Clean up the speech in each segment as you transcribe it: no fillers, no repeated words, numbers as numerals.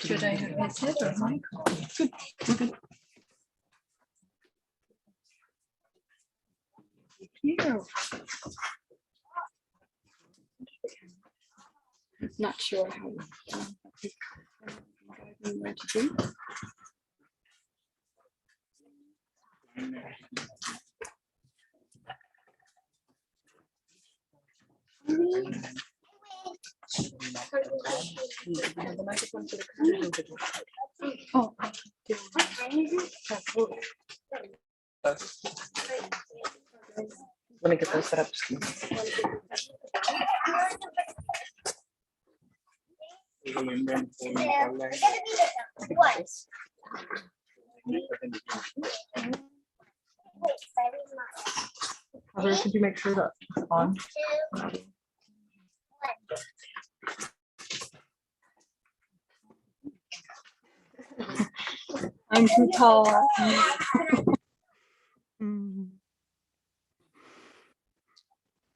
Should I have headset or mic? Good. Here. Not sure how where to do. Oh, let me get those set up. Heather, could you make sure that's on? I'm too tall.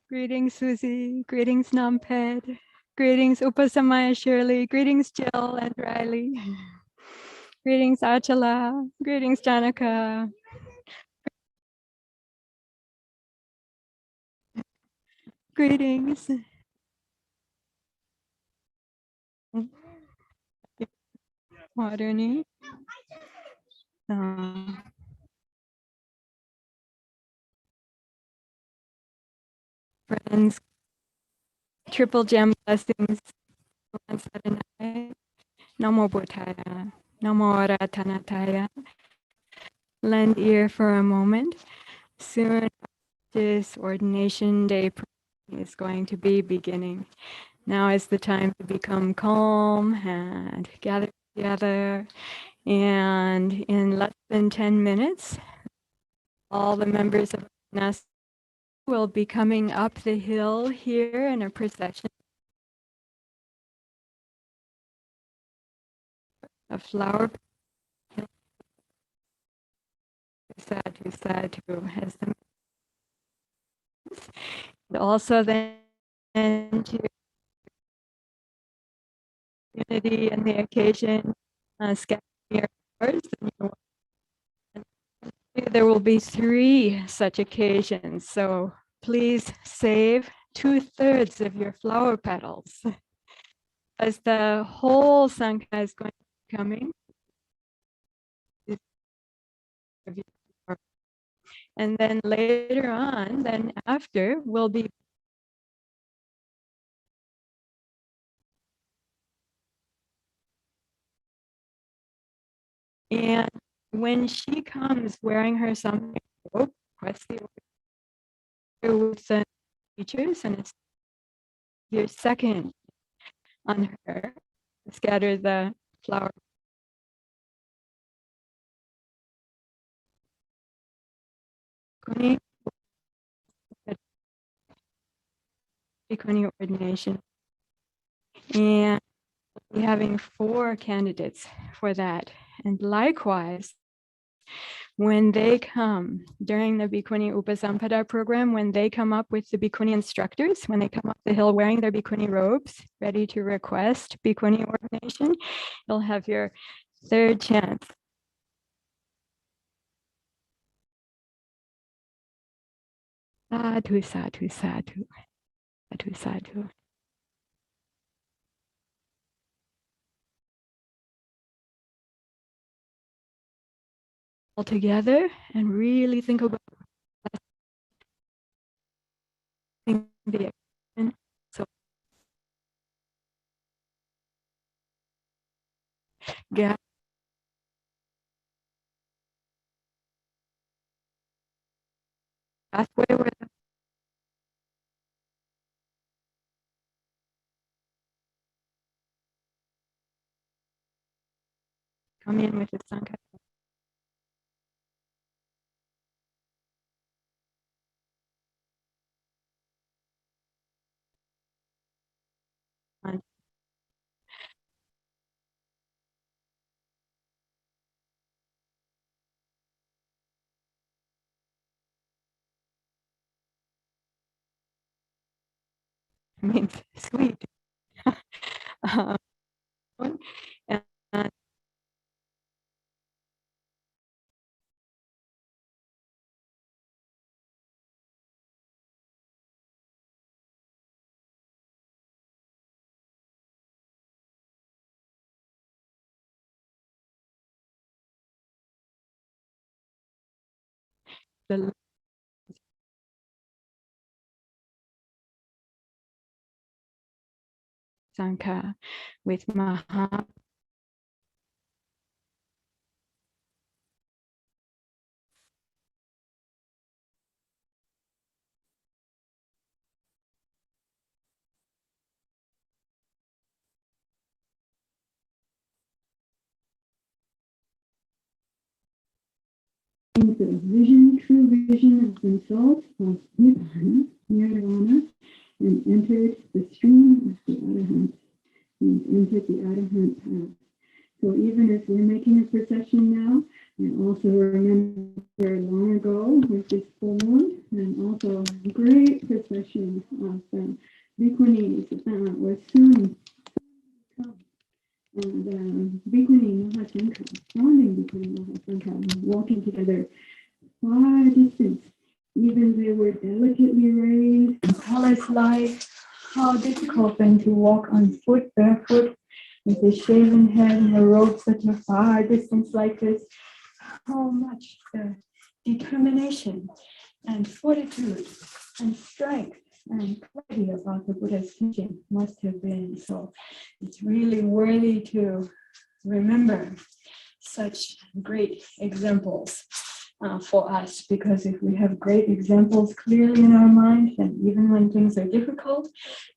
Greetings, Susie. Greetings, Namped. Greetings, Upasamaya Shirley. Greetings, Jill and Riley. Greetings, Achala. Greetings, Janaka. Greetings. Dhammadharini. Friends, triple gem blessings. Namo Buddhaya. Namo Ratanataya. Lend ear for a moment. Soon this ordination day is going to be beginning. Now is the time to become calm and gather together. And in less than 10 minutes, all the members of NAS will be coming up the hill here in a procession of flower. Sadhu, sadhu, as the and also then to unity and the occasion, scattering your flowers. There will be 3 such occasions, so please save 2/3 of your flower petals, as the whole Sangha is going to be coming. And then later on, then after, will be and when she comes wearing her something with the teachers, and it's your second on her, scatter the flower. Bhikkhuni ordination, and we're having 4 candidates for that. And likewise, when they come during the Bhikkhuni Upasampada program, when they come up with the Bhikkhuni instructors, when they come up the hill wearing their Bhikkhuni robes, ready to request Bhikkhuni ordination, you'll have your 3rd chance. Sadhu, sadhu, sadhu, sadhu, sadhu. all together and really think about the action. So get pathway where the come in with the Sankara. Means sweet. um, and the Sankara with Maha. The vision, true vision of themselves was Nibbana, Nirvana, and entered the stream of the Arahant, and entered the Arahant path. So even if we're making a procession now, and also remember long ago with this full moon, and also a great procession of the Bhikkhunis was soon come. And Bhikkhuni Mahasankha, founding Bhikkhuni Mahasankha, walking together far distance. Even they were delicately raised, palace-like. How difficult then to walk on foot, barefoot, with a shaven head and a robe such a far distance like this. How much determination and fortitude and strength and clarity about the Buddha's teaching must have been. So it's really worthy to remember such great examples for us, because if we have great examples clearly in our mind, then even when things are difficult,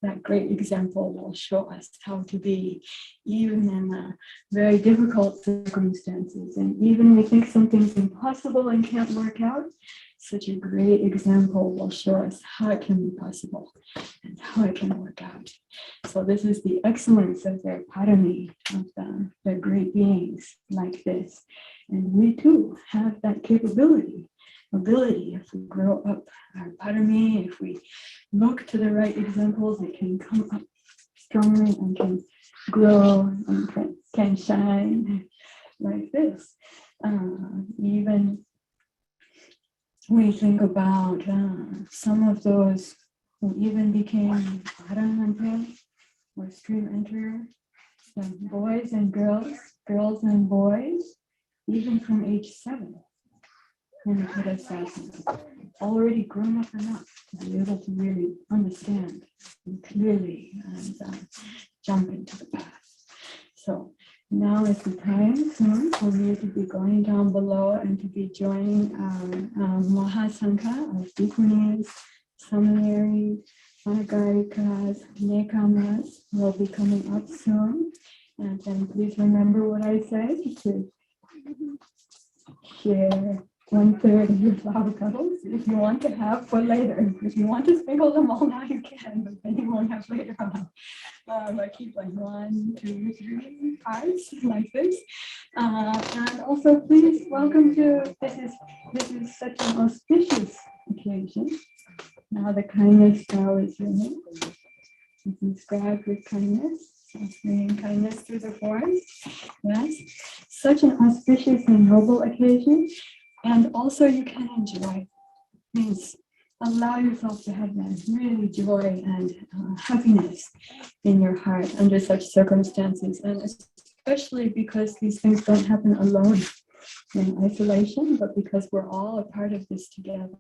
that great example will show us how to be even in very difficult circumstances. And even we think something's impossible and can't work out, such a great example will show us how it can be possible and how it can work out. So this is the excellence of their parami, of the great beings like this. And we too have that ability, if we grow up our parami, if we look to the right examples, it can come up strongly and can grow and can shine like this. Even we think about some of those who even became Arahanta or stream enterer, boys and girls and boys, even from age 7 in the Buddha Sasana, already grown up enough to be able to really understand and clearly and jump into the path. So now is the time soon for you to be going down below and to be joining our Mahasankha of Bhikkhunis, Samaneri, Anagarikas, Nekamas will be coming up soon. And then please remember what I said, to share 1/3 of your flower petals if you want to have for later. If you want to sprinkle them all now, you can, but then you won't have later on. But keep like 1, 2, 3 parts like this. And also please welcome to, this is such an auspicious occasion. Now the kindness style is unique. It's inscribed with kindness. Bringing kindness through the forest. Yes, such an auspicious and noble occasion, and also you can enjoy. Means allow yourself to have that really joy and happiness in your heart under such circumstances, and especially because these things don't happen alone. in isolation, but because we're all a part of this together.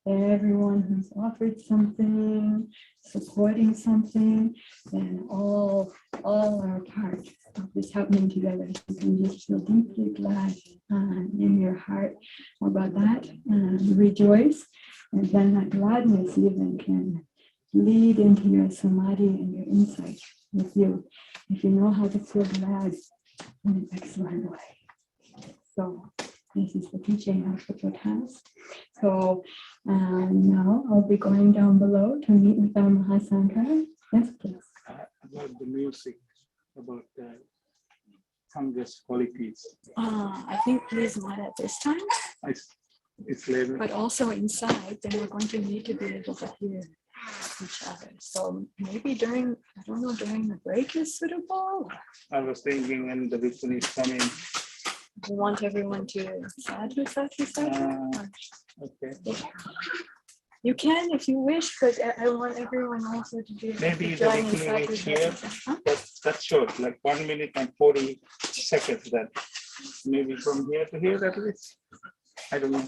Everyone who's offered something, supporting something, and all are part of this happening together. You can just feel deeply glad in your heart about that, and rejoice, and then that gladness even can lead into your samadhi and your insight with you, if you know how to feel glad in an excellent way. So this is the teaching of the podcast. So now I'll be going down below to meet with our Mahasankara. Yes, please. About the music, about the Sangha's qualities. I think please not at this time, It's later. but also inside, then we're going to need to be able to hear each other. So maybe during the break is suitable. I was thinking when the Bhikkhuni is coming. We want everyone to sadhu. Okay. You can if you wish, but I want everyone also to be able Maybe to the join in Bhikkhuni will share. Huh? That's short, like 1 minute and 40 seconds. That maybe from here to here, at least. I don't know.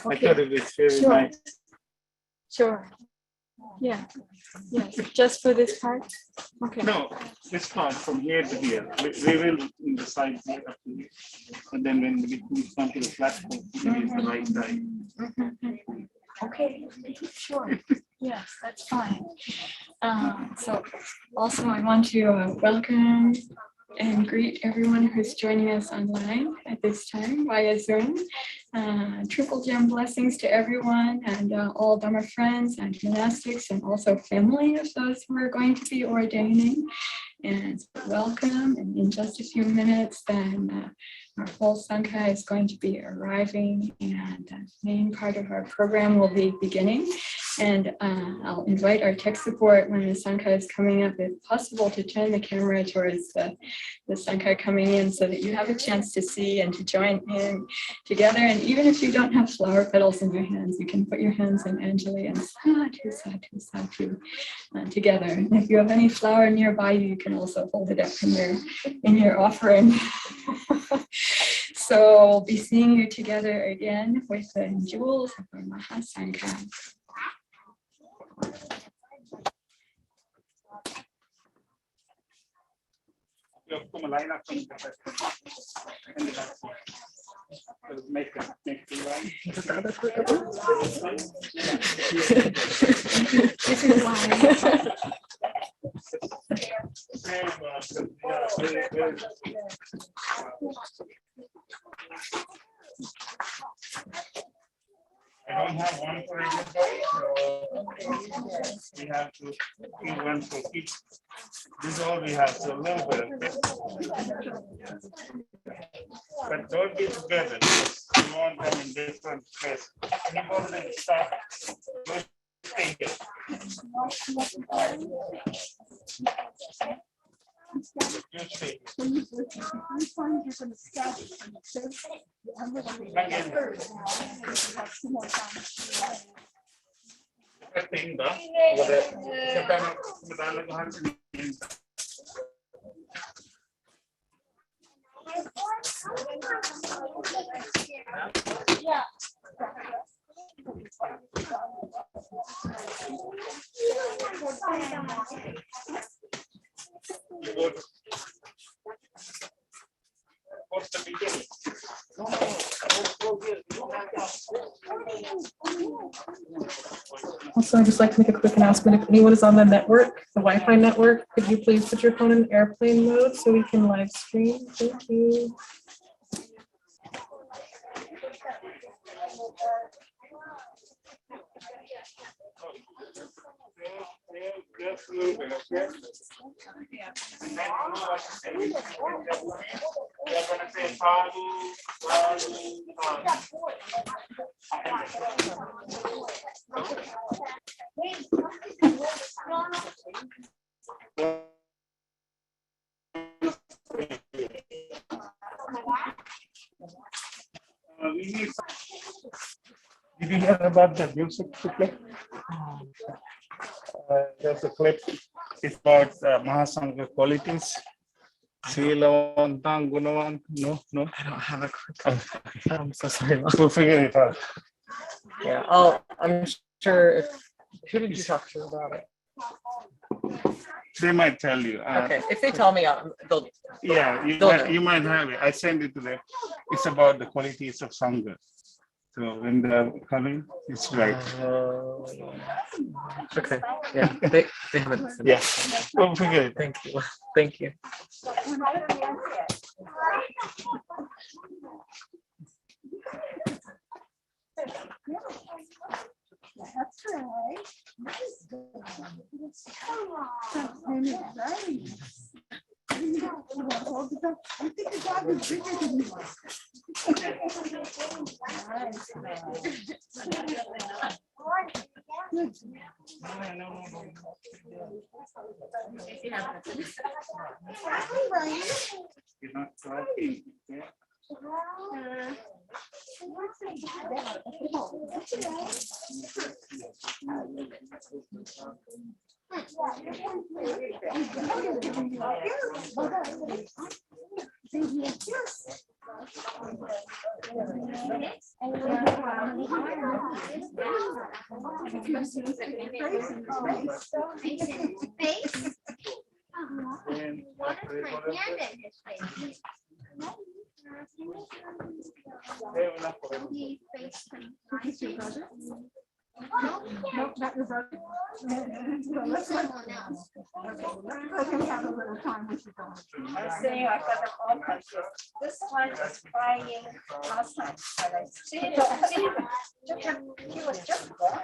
Okay. I thought it was very Sure. nice. Sure. Yeah. Yes. Just for this part. Okay. No, this part from here to here. We will decide here up to here. And then when the Bhikkhuni come to the platform, it is the right time. Okay. Sure. Yes, that's fine. So also I want to welcome and greet everyone who's joining us online at this time via Zoom. Triple gem blessings to everyone and all Dharma friends and monastics and also family of those who are going to be ordaining. And welcome. And in just a few minutes, then our whole Sangha is going to be arriving, and the main part of our program will be beginning. And I'll invite our tech support when the Sangha is coming up, if possible, to turn the camera towards the Sangha coming in so that you have a chance to see and to join in together. And even if you don't have flower petals in your hands, you can put your hands in Anjali and sadhu, sadhu, sadhu together. And if you have any flower nearby, you can also hold it up in your offering. So we'll be seeing you together again with the jewels of our Mahasankara. Line up from make the line. This is why. I don't have one for everybody, so we have to give one for each. This is all we have, so a little bit of this. But don't be together, because you want them in different places. When you go to the start, go stay here. You stay What's the beginning? Also, I'd just like to make a quick announcement. If anyone is on the network, the Wi-Fi network, could you please put your phone in airplane mode so we can live stream? Thank you. Just a little bit, okay? And then we are going to say sadhu, sadhu, did you hear about the music to play? There's a clip. It's about Mahasangha qualities. Silawantan, Gunawan. No, no. I don't have a quick. I'm so sorry. We'll figure it out. Yeah, I'm sure if, who did you talk to about it? They might tell you. Okay, if they tell me, they'll. Yeah, you might have it. I send it to them. It's about the qualities of Sangha. So when they're coming, it's right. Okay, yeah, they haven't. Yeah, we'll figure it. Thank you. Thank you. That's right. I think the dog is bigger than you. You're not talking. Yeah. Nope, that was our. Let's have a little time with you. I'm saying I got them all confused. This one is crying last time, but I see it. He was just born.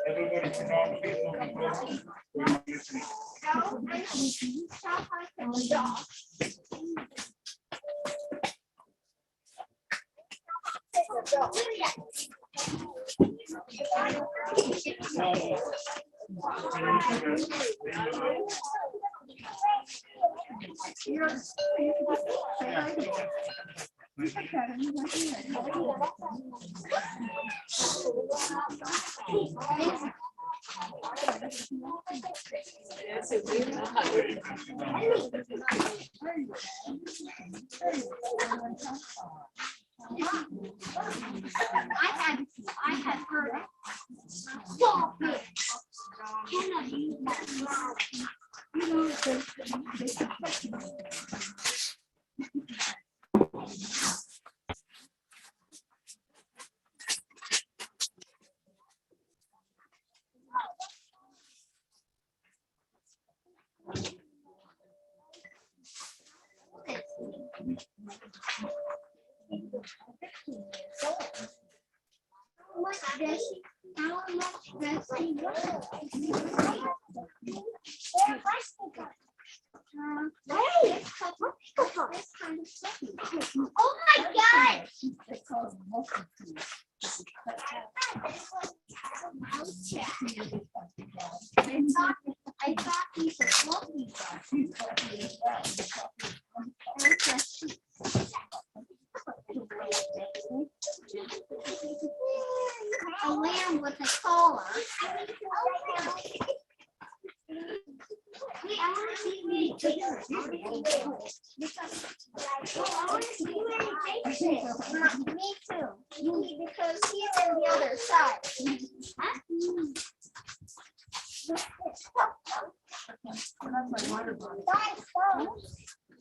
Everybody sit down, please. We're not listening. I had heard it. Stop it. Cannot use that. How much does he want? Oh my God! I thought he's a floppy a lamb with a collar. I want to see many pictures. Me too. Because he's on the other side.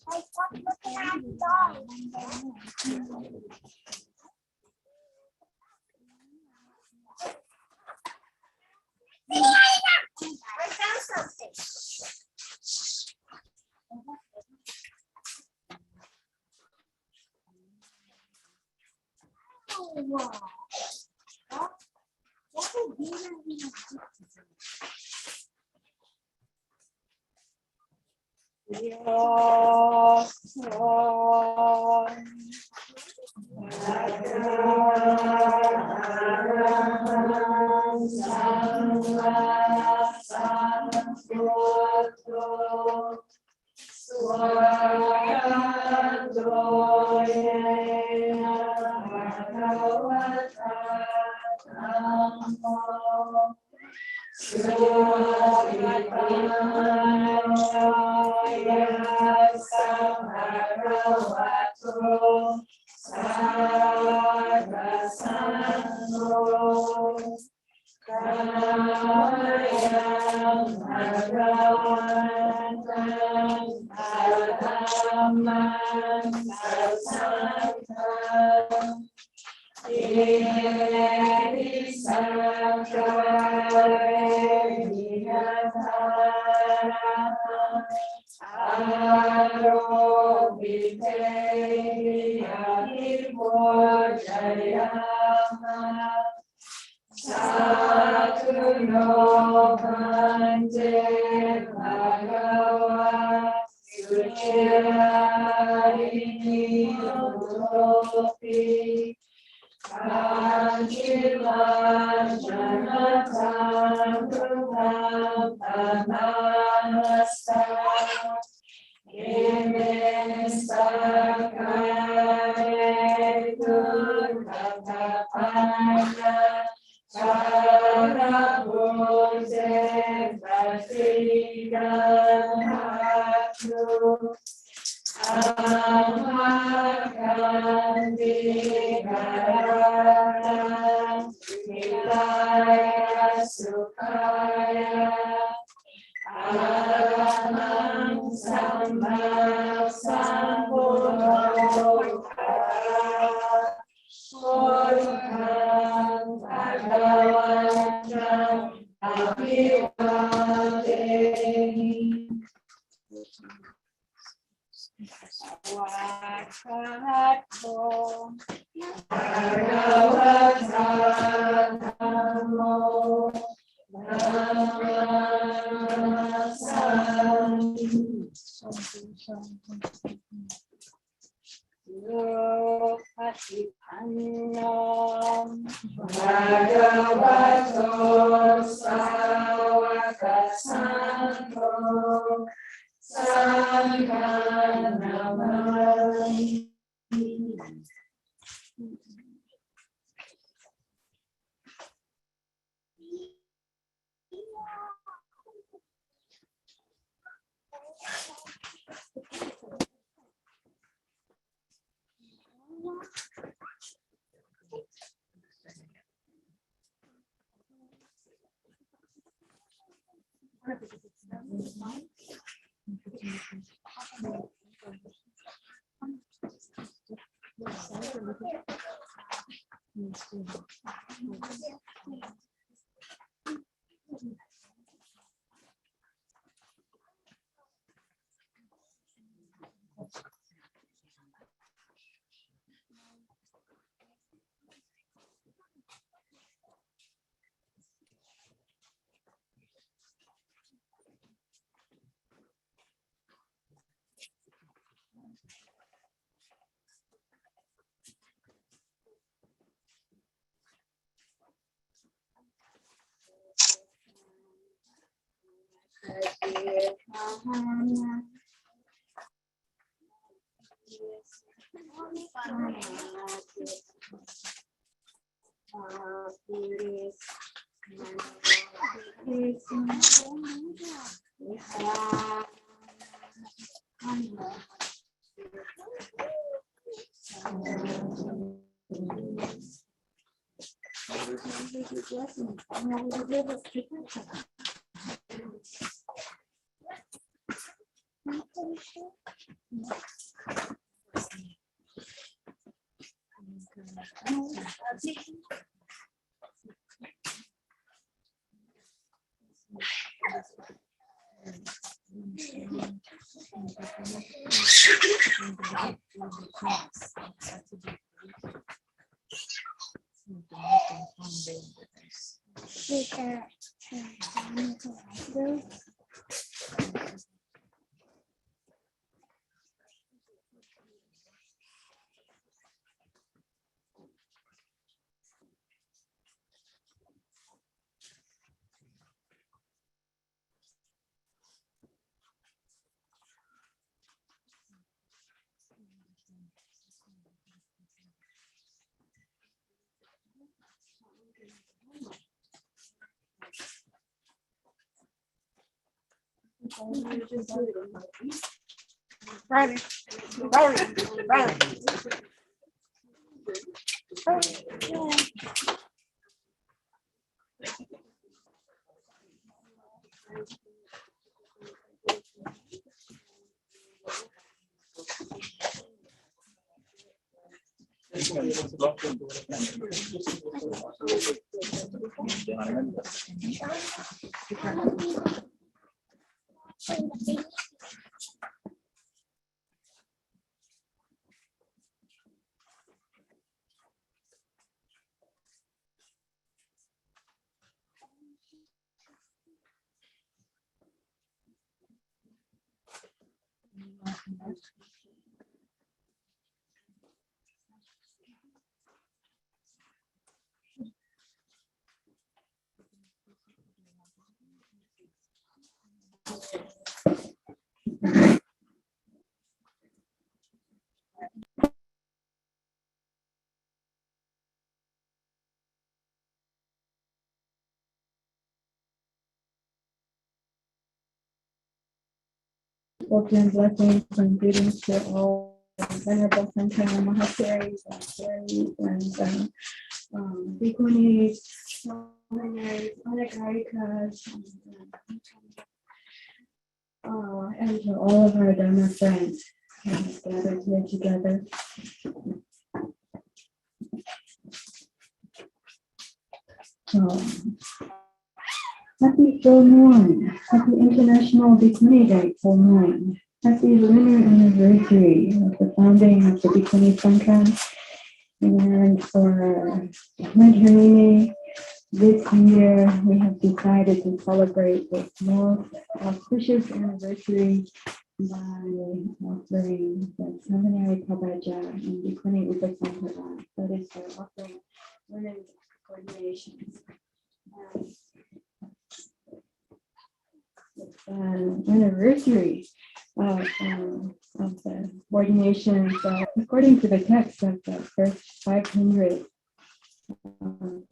I stopped looking at the dog. I found something. Oh, wow. Riley, Riley, Riley. Spoken blessings and greetings to all Venerable Santana Mahacharis and Charis and Bhikkhunis, Samaneris, Anagarikas, and to all of our Dharma friends gathered here together. Happy full moon. Happy International Bhikkhuni Day full moon. Happy lunar anniversary of the founding of the Bhikkhuni Sangha. And for Dhammadharini, this year we have decided to celebrate this most auspicious anniversary by offering the Samaneri Pabbajja and Bhikkhuni Upasampada. That is for offering women's ordinations. It's an anniversary of the ordinations, according to the text of the first 500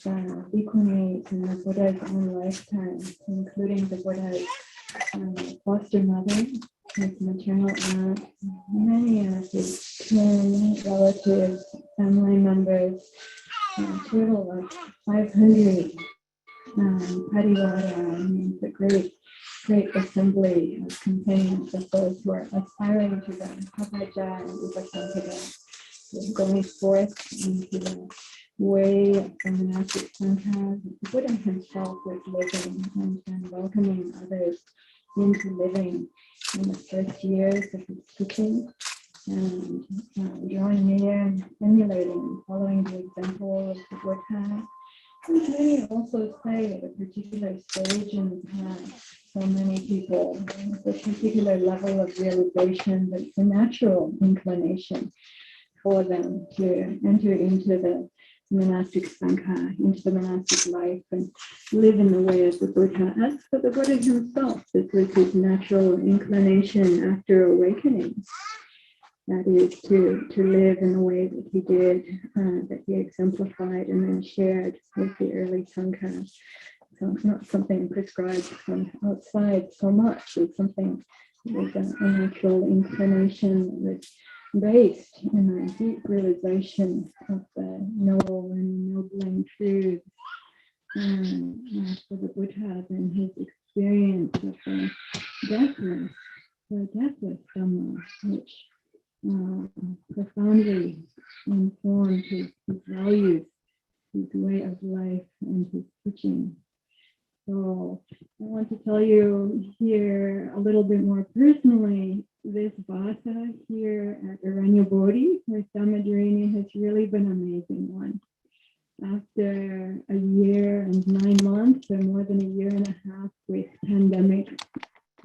Bhikkhuni in the Buddha's own lifetime, including the Buddha's foster mother, his maternal aunt, many of his kin, relatives, family members, a total of 500 parivara, means a great assembly of companions of those who are aspiring to the Pabbajja and Upasampada, going forth into the way of the monastic Sangha. The Buddha himself was living and welcoming others into living in the first years of his teaching, and drawing near and emulating and following the example of the Buddha. And many also say at a particular stage in the past, so many people, a particular level of realization that it's a natural inclination for them to enter into the monastic Sangha, into the monastic life, and live in the way of the Buddha. As for the Buddha himself, this was his natural inclination after awakening. That is to live in the way that he did, that he exemplified and then shared with the early Sangha. So it's not something prescribed from outside so much. It's something that was a natural inclination that was based in a deep realization of the noble and ennobling truths for the Buddha and his experience of the deathless Dhamma, which profoundly informed his values, his way of life, and his teaching. So I want to tell you here a little bit more personally, this Vasa here at Aranyabodhi with Dhammadharini has really been an amazing one. After a year and 9 months, or more than a year and a half with pandemic,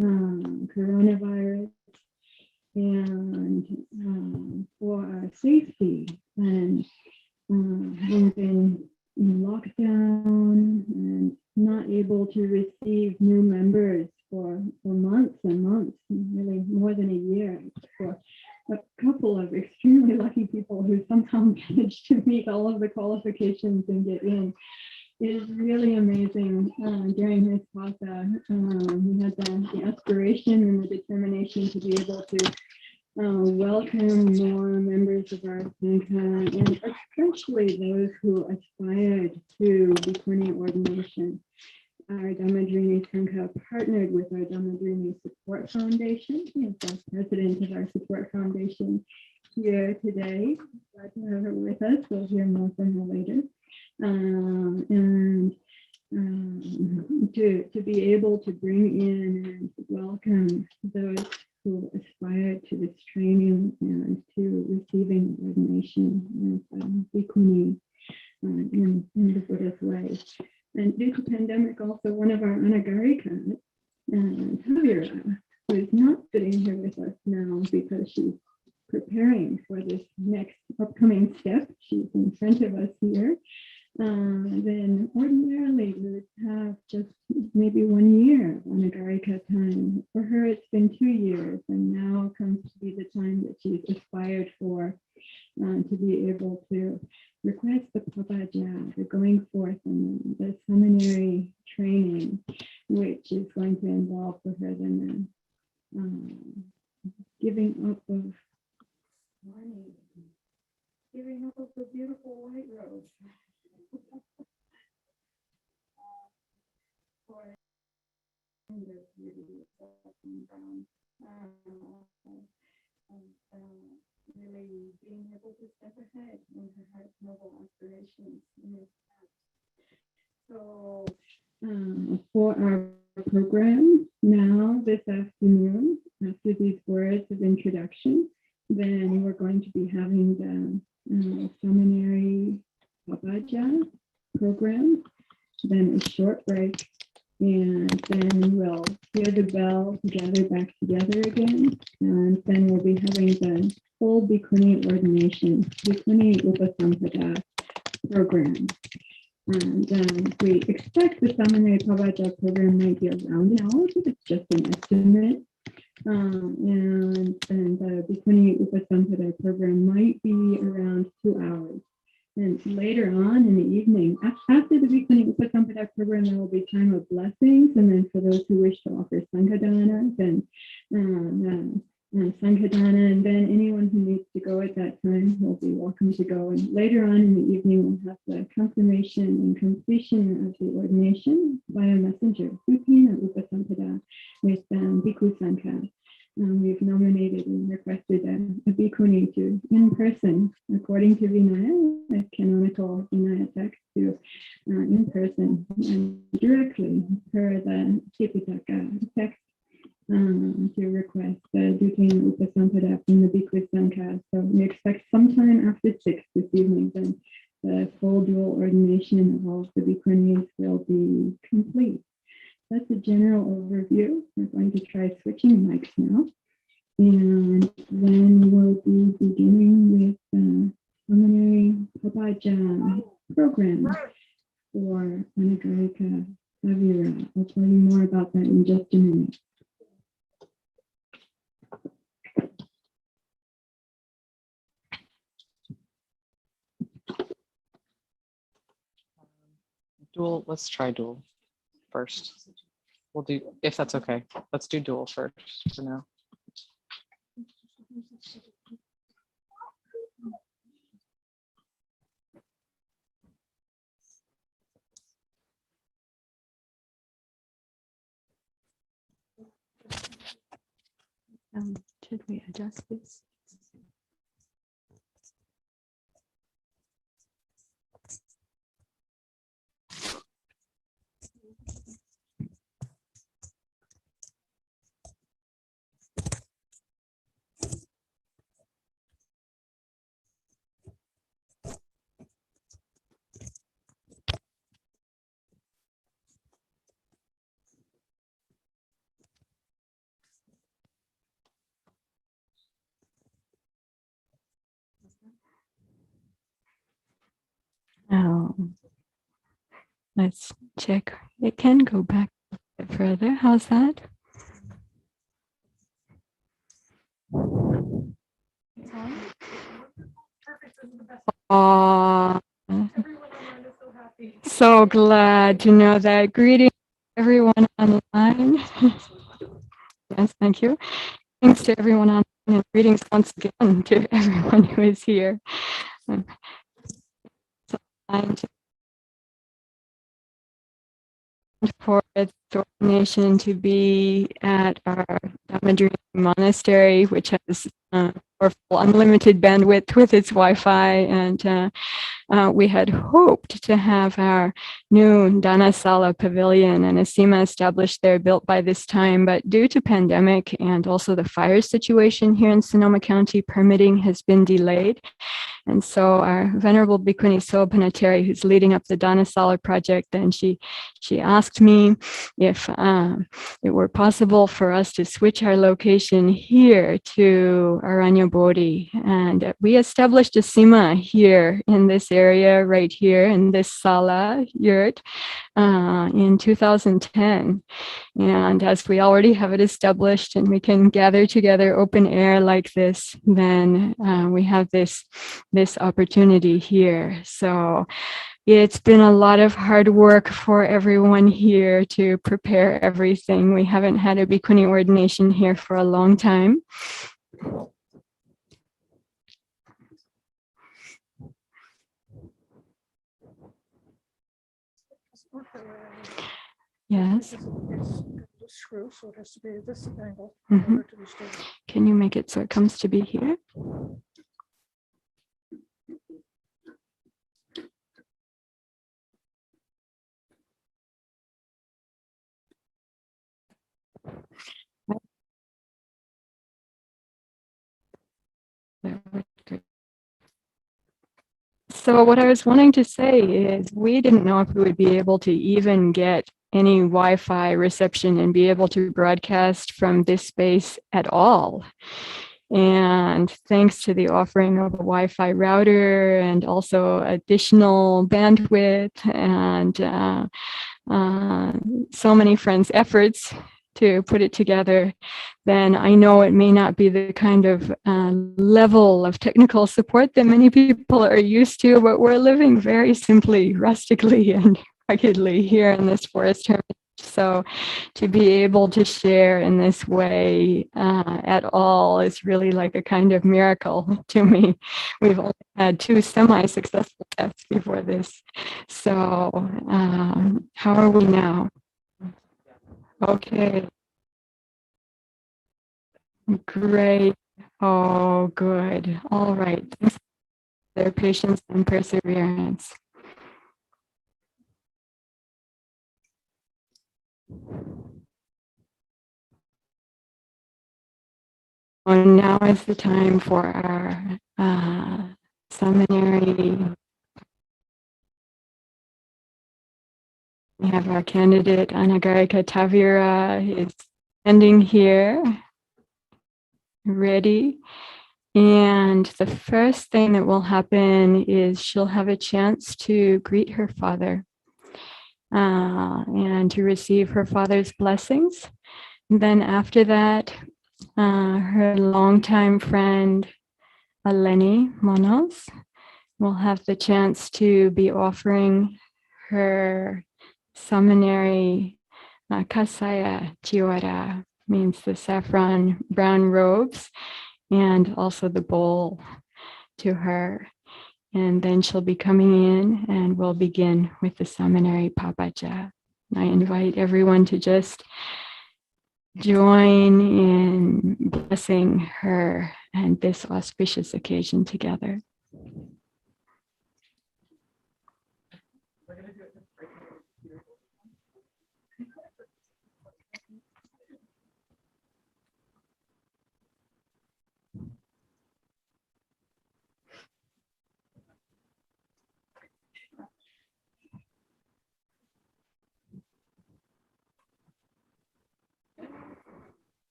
coronavirus, and for our safety, and we've been in lockdown and not able to receive new members for months and months, really more than a year, for a couple of extremely lucky people who somehow managed to meet all of the qualifications and get in. It is really amazing. During this process, we had the aspiration and the determination to be able to welcome more members of our Sangha, and especially those who aspired to Bhikkhuni ordination. Our Dhammadharini Sangha partnered with our Dhammadharini Support Foundation. He is the president of our Support Foundation here today. Glad to have her with us. We'll hear more from her later. To be able to bring in and welcome those who aspire to this training and to receiving ordination as Bhikkhuni in the Buddha's way. And due to pandemic, also one of our Anagarika, Tavira, who is not sitting here with us now because she's preparing for this next upcoming step. She's in front of us here. Then ordinarily we would have just maybe 1 year of Anagarika time. For her, it's been 2 years, and now comes to be the time that she's aspired for, to be able to request the Pabbajja, the going forth and the Samaneri training, which is going to involve for her then giving up of money, giving up of the beautiful white robe. For the beauty really being able to step ahead in her heart's noble aspirations in this path. So for our program now this afternoon. After these words of introduction, then we're going to be having the Samaneri Pabbajja program, then a short break, and then we'll hear the bell, gather back together again, and then we'll be having the full Bhikkhuni ordination, Bhikkhuni Upasampada program. And we expect the Samaneri Pabbajja program might be around an hour, but it's just an estimate. And the Bhikkhuni Upasampada program might be around 2 hours. And later on in the evening, after the Bhikkhuni Upasampada program, there will be time of blessings. And then for those who wish to offer Sanghadana, then Sanghadana, and then anyone who needs to go at that time will be welcome to go. And later on in the evening, we'll have the confirmation and completion of the ordination by a messenger, Bhikkhuni Upasampada, with Bhikkhu Sangha. We've nominated and requested a Bhikkhuni to, in person, according to Vinaya, a canonical Vinaya text, to in person and directly per the Tipitaka text, to request the Bhikkhuni Upasampada from the Bhikkhu Sangha. So we expect sometime after 6 this evening, then the full dual ordination of all of the Bhikkhunis will be complete. That's a general overview. We're going to try switching mics now. And then we'll be beginning with the Samaneri Pabbajja program for Anagarika Savira. I'll tell you more about that in just a minute. Dual, let's try dual first. We'll do, if that's okay. Let's do dual first for now. Should we adjust this? Now, let's check. It can go back a bit further. How's that? Oh, so glad to know that. Greetings, everyone online. Yes, thank you. Thanks to everyone online, and greetings once again to everyone who is here. So for its ordination to be at our Dhammadharini monastery, which has unlimited bandwidth with its Wi-Fi, and we had hoped to have our new Dhanasala pavilion and a sima established there, built by this time, but due to pandemic and also the fire situation here in Sonoma County, permitting has been delayed. And so our Venerable Bhikkhuni Sopanateri, who's leading up the Dhanasala project, then she asked me if it were possible for us to switch our location here to Aranya Bodhi. And we established a sima here in this area, right here in this sala yurt, in 2010. And as we already have it established and we can gather together open air like this, then we have this opportunity here. So it's been a lot of hard work for everyone here to prepare everything. We haven't had a Bhikkhuni ordination here for a long time. Yes. Mm-hmm. Can you make it so it comes to be here? So what I was wanting to say is we didn't know if we would be able to even get any Wi-Fi reception and be able to broadcast from this space at all. And thanks to the offering of a Wi-Fi router and also additional bandwidth and so many friends' efforts to put it together, then I know it may not be the kind of level of technical support that many people are used to, but we're living very simply, rustically, and ruggedly here in this forest hermitage. So to be able to share in this way at all is really like a kind of miracle to me. We've only had 2 semi-successful tests before this. So how are we now? Okay. Great. Oh, good. All right. Thanks for their patience and perseverance. And now is the time for our Samaneri. We have our candidate, Anagarika Tavira, is standing here, ready. And the first thing that will happen is she'll have a chance to greet her father and to receive her father's blessings. And then after that, her longtime friend, Eleni Monos, will have the chance to be offering her Samaneri Kasaya Chiora, means the saffron brown robes, and also the bowl to her. And then she'll be coming in and we'll begin with the Samaneri Pabbajja. I invite everyone to just join in blessing her and this auspicious occasion together.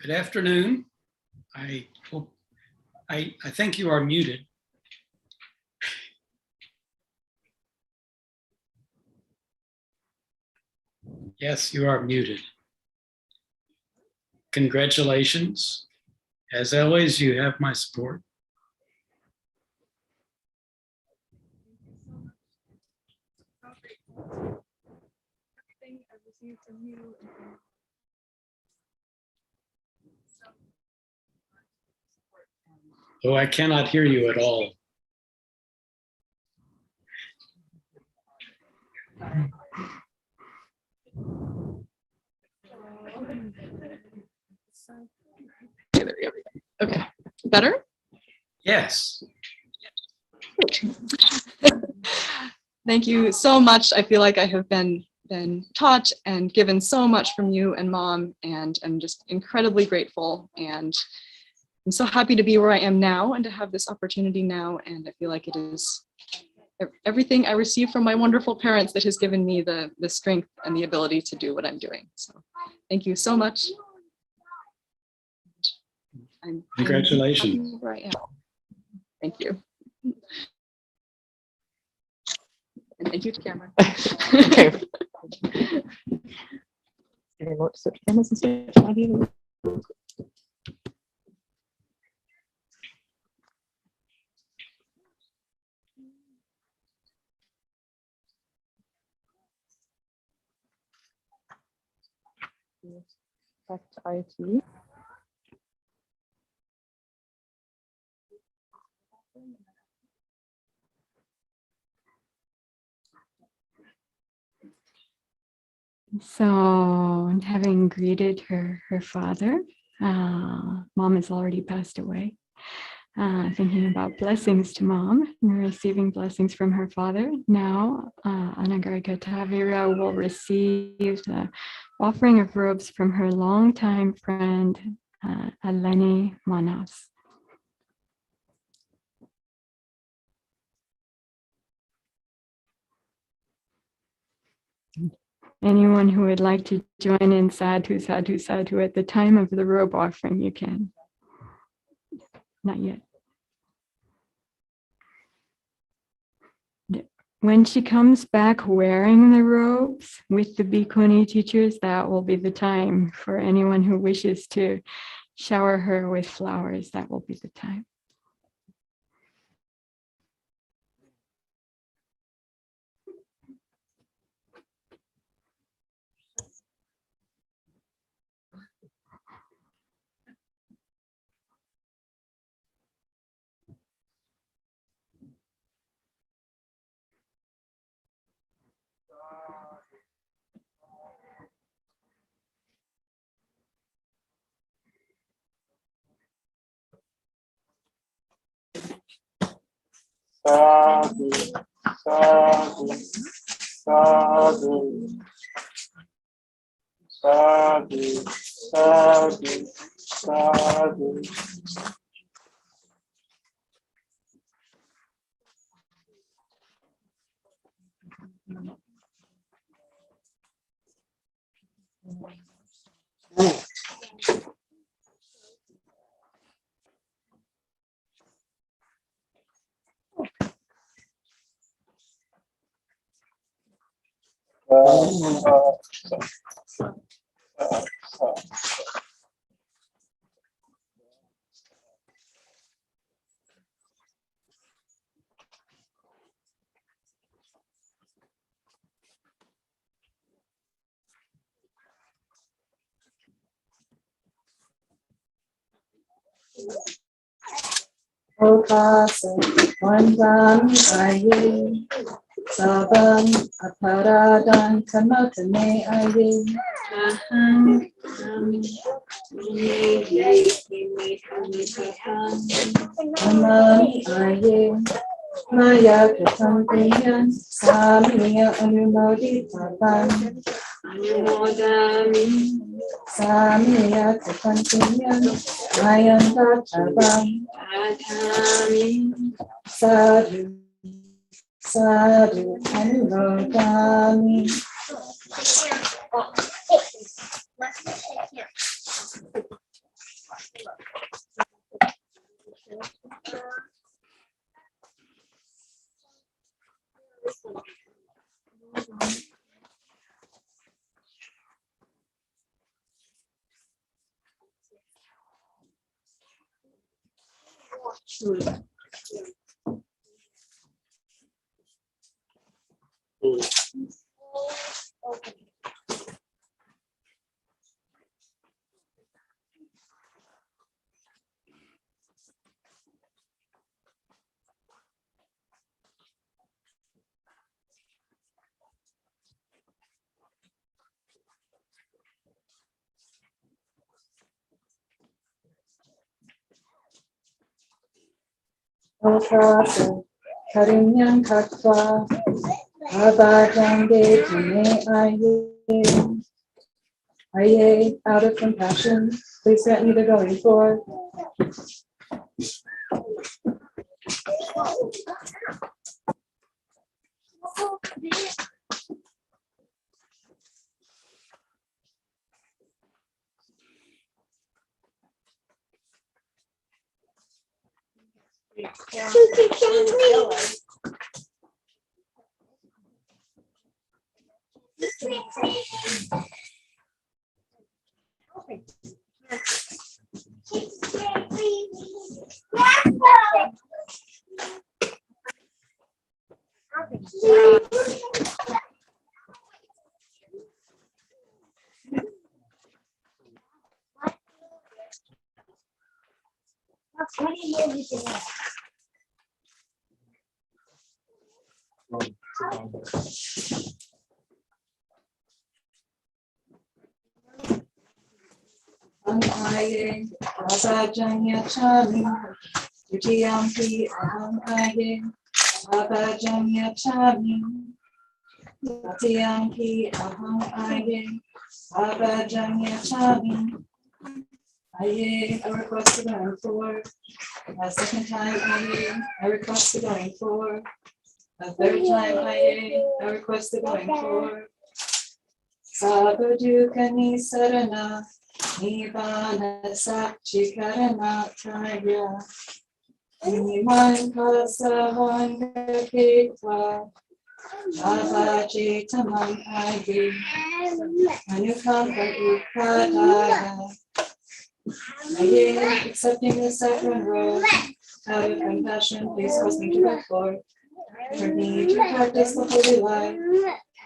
Good afternoon. I think you are muted. Yes, you are muted. Congratulations. As always, you have my support. Everything I've received from you. Oh, I cannot hear you at all. Okay, there we go. Okay, better? Yes. Thank you so much. I feel like I have been taught and given so much from you and Mom, and I'm just incredibly grateful. And I'm so happy to be where I am now and to have this opportunity now. And I feel like it is everything I received from my wonderful parents that has given me the strength and the ability to do what I'm doing. So thank you so much. Congratulations. I'm happy where I am. Thank you. And thank you to Cameron. Okay. Switch cameras and switch audio. Respect IT. So, having greeted her father, mom has already passed away. Thinking about blessings to mom and receiving blessings from her father. Now, Anagarika Tavira will receive the offering of robes from her longtime friend, Eleni Manas. Anyone who would like to join in sadhu, sadhu, sadhu at the time of the robe offering, you can. Not yet. When she comes back wearing the robes with the Bhikkhuni teachers, that will be the time for anyone who wishes to shower her with flowers. That will be the time. Sadhu, sadhu, sadhu, sadhu, sadhu, sadhu. Upasam aye, sabam aparadan kamatane aye. Aman aye, maya katam kunyan, samiya anumodi papan. Samiya katam kunyan, ayam katabam. Sadhu, sadhu, anurogami. Pabbajja, Karinyam Katva, Pabbajja Tune Aye. Aye, out of compassion, please grant me the going forth. Aye, Pabbajja chami, Dutiyampi aham aye, Pabbajja chami, Dutiyampi aham aye, Pabbajja chami. Aye, I request to going for. A second time, aye, I request to going for. A third time, aye, I request to going for. Sabadukani sarana. Nibbana Satchikarana Kaya Niman Kasavanga Kitva Pabbajja Agi Anukampa Upadaya Aye, accepting the second road out of compassion, please cause me to go forth. For me to practice the holy life,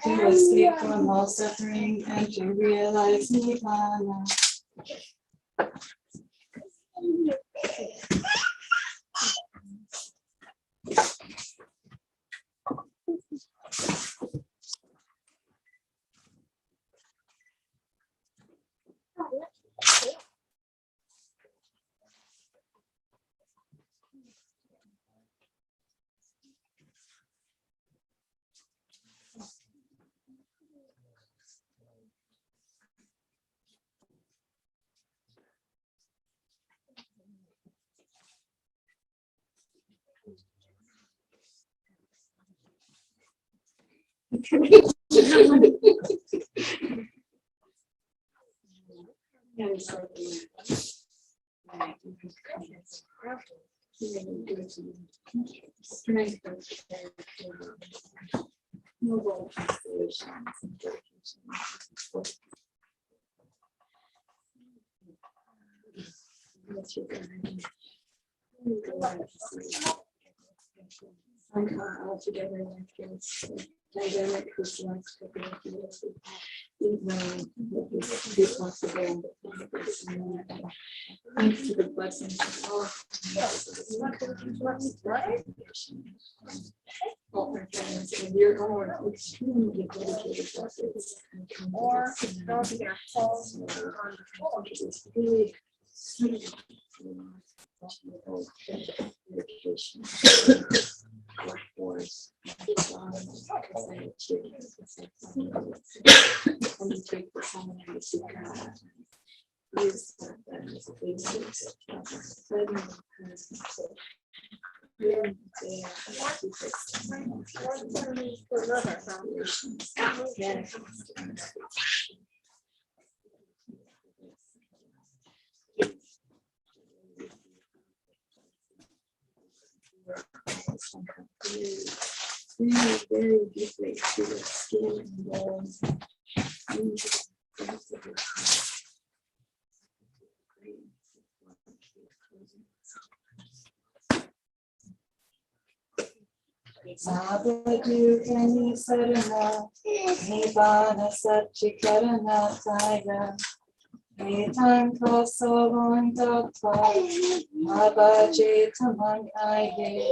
to escape from all suffering and to realize Nibbana. Altogether, dynamic Christians thanks to the blessings of all my friends and your own extremely dedicated efforts. Or dedication. Workforce, and you take the Samaneri use that as a basis really very deeply to the skin and bones. Sabadukani sarana, Nibbana Satchikarana Kaya, Nitan Kasavantapa, Pabbajja Aye,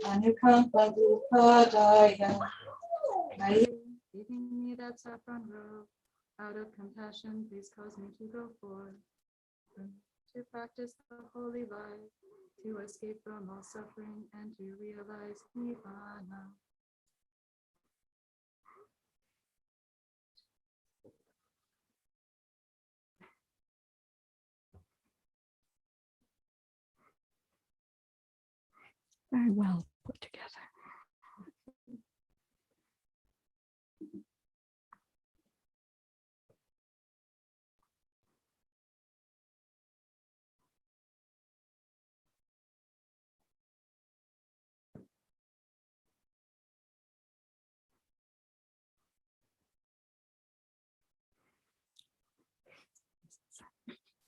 Anukampa Upadaya. Giving me that saffron robe, out of compassion, please cause me to go forth, to practice the holy life, to escape from all suffering and to realize Nibbana. Very well put together.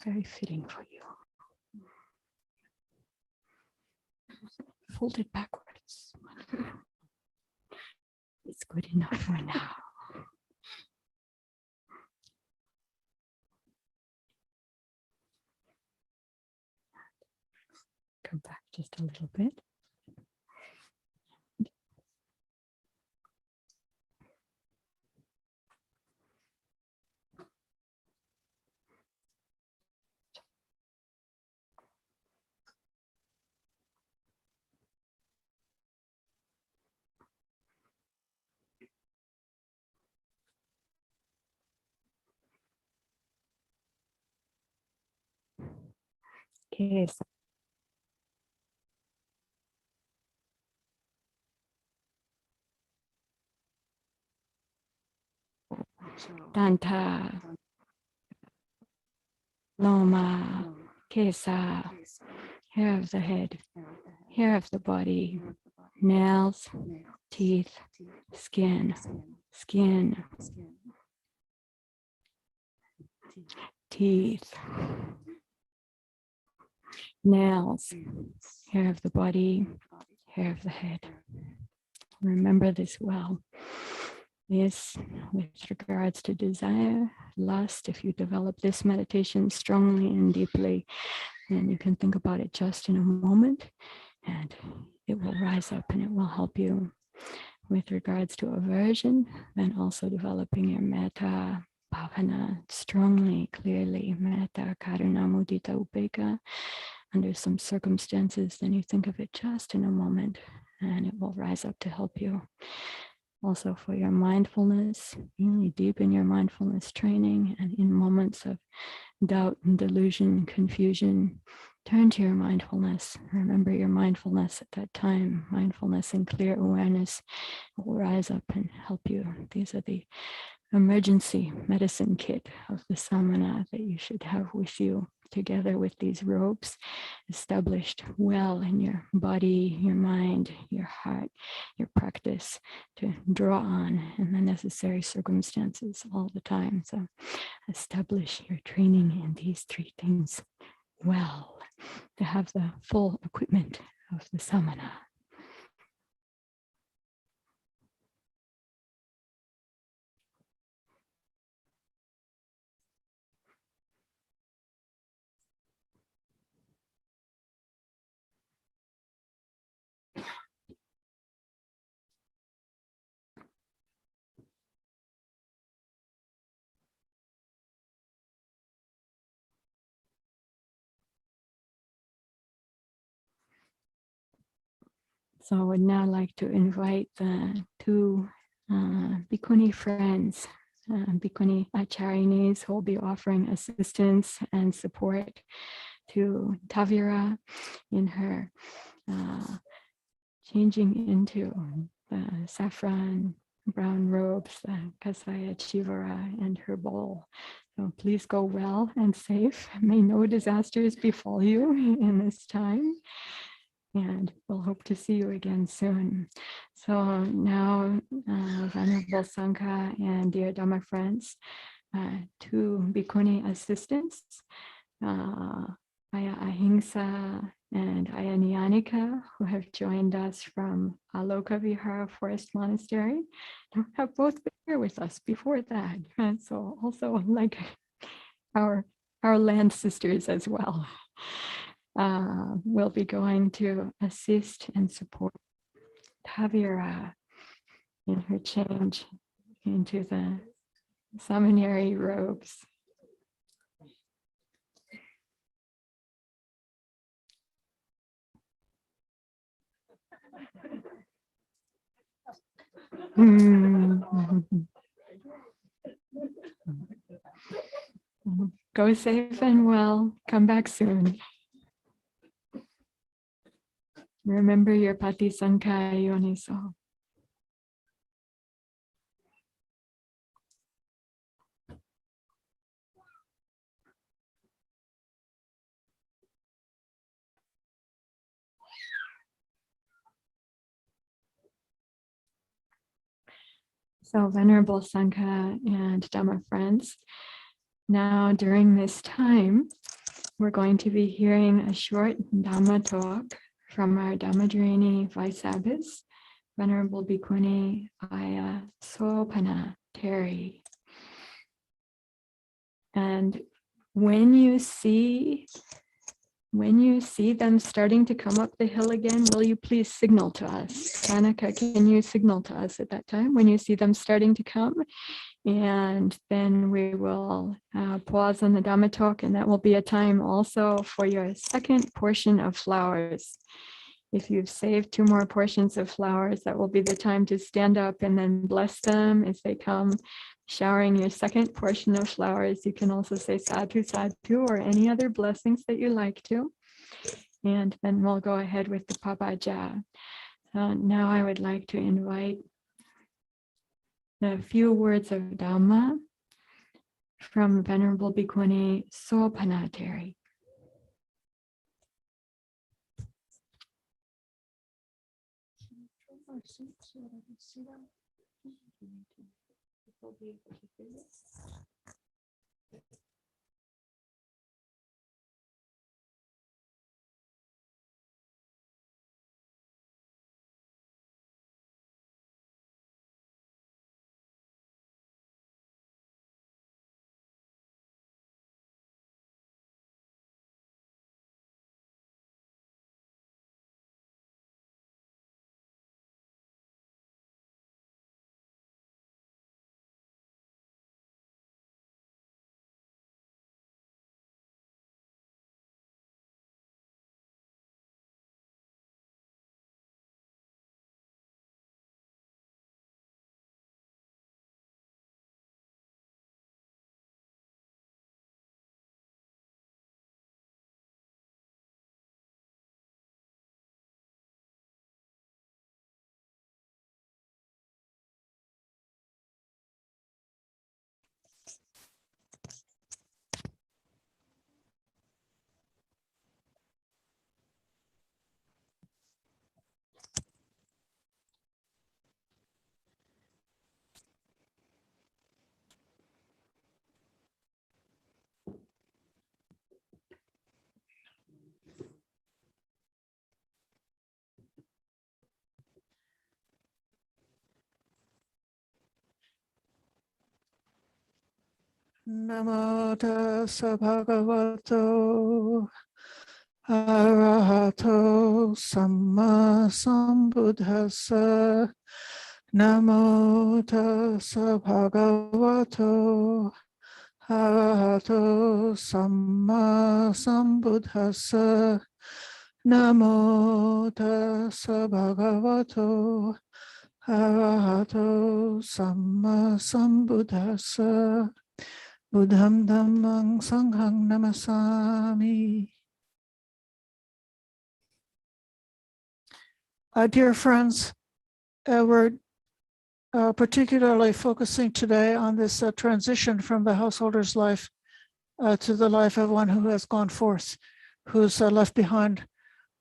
Very fitting for you. Fold it backwards. It's good enough for now. Come just a little bit. Okay, so Danta, Loma, Kesa, hair of the head, hair of the body, nails, teeth, skin, skin, teeth, nails, hair of the body, hair of the head. Remember this well. This, with regards to desire, lust, if you develop this meditation strongly and deeply, then you can think about it just in a moment and it will rise up and it will help you. With regards to aversion, then also developing your metta bhavana strongly, clearly, metta, karuna, mudita, upekkha. Under some circumstances, then you think of it just in a moment and it will rise up to help you. Also for your mindfulness, really deepen your mindfulness training, and in moments of doubt and delusion, confusion, turn to your mindfulness. Remember your mindfulness at that time. Mindfulness and clear awareness will rise up and help you. These are the emergency medicine kit of the samana that you should have with you, together with these robes established well in your body, your mind, your heart, your practice, to draw on in the necessary circumstances all the time. So establish your training in these three things well, to have the full equipment of the samana. So I would now like to invite the two Bhikkhuni friends, Bhikkhuni Acharinis, who will be offering assistance and support to Tavira in her changing into the saffron brown robes, the Kasaya Chivara, and her bowl. So please go well and safe. May no disasters befall you in this time. And we'll hope to see you again soon. So now, Venerable Sangha and dear Dhamma friends, two Bhikkhuni assistants, Aya Ahimsa and Aya Niyanika, who have joined us from Aloka Vihara Forest Monastery, have both been here with us before that. And so also like our land sisters as well. Will be going to assist and support Tavira in her change into the Samaneri robes. Go safe and well. Come back soon. Remember your Patisankha Yoniso. So Venerable Sangha and Dhamma friends, now during this time, we're going to be hearing a short Dhamma talk from our Dhammadharini Vice Abbess, Venerable Bhikkhuni Aya Sopana Terry. And when you see when you see them starting to come up the hill again, will you please signal to us? Annika, can you signal to us at that time when you see them starting to come? And then we will pause on the Dhamma talk, and that will be a time also for your second portion of flowers. If you've saved 2 more portions of flowers, that will be the time to stand up and then bless them as they come, showering your second portion of flowers. You can also say sadhu, sadhu, or any other blessings that you like to. And then we'll go ahead with the Pabbajja. Now I would like to invite the few words of Dhamma from Venerable Bhikkhuni Samaneri. Namo tassa bhagavato arahato samma sambuddhassa. Namo tassa bhagavato arahato samma sambuddhassa. Namo tassa bhagavato arahato samma sambuddhassa. Buddham dhammang sanghang namasami. Dear friends, we're particularly focusing today on this transition from the householder's life to the life of one who has gone forth, who's left behind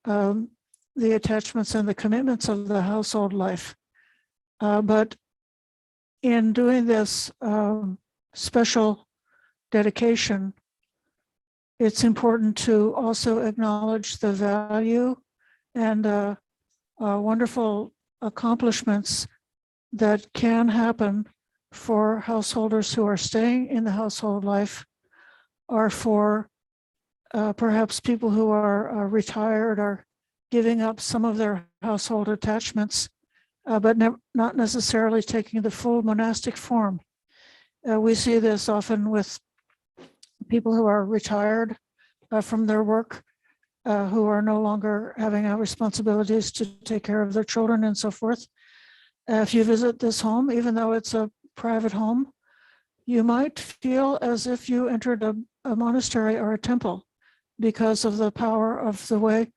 the attachments and the commitments of the household life. But in doing this special dedication, it's important to also acknowledge the value and wonderful accomplishments that can happen for householders who are staying in the household life, or for perhaps people who are retired or giving up some of their household attachments, but not necessarily taking the full monastic form. We see this often with people who are retired from their work, who are no longer having responsibilities to take care of their children and so forth. If you visit this home, even though it's a private home, you might feel as if you entered a monastery or a temple because of the power of the way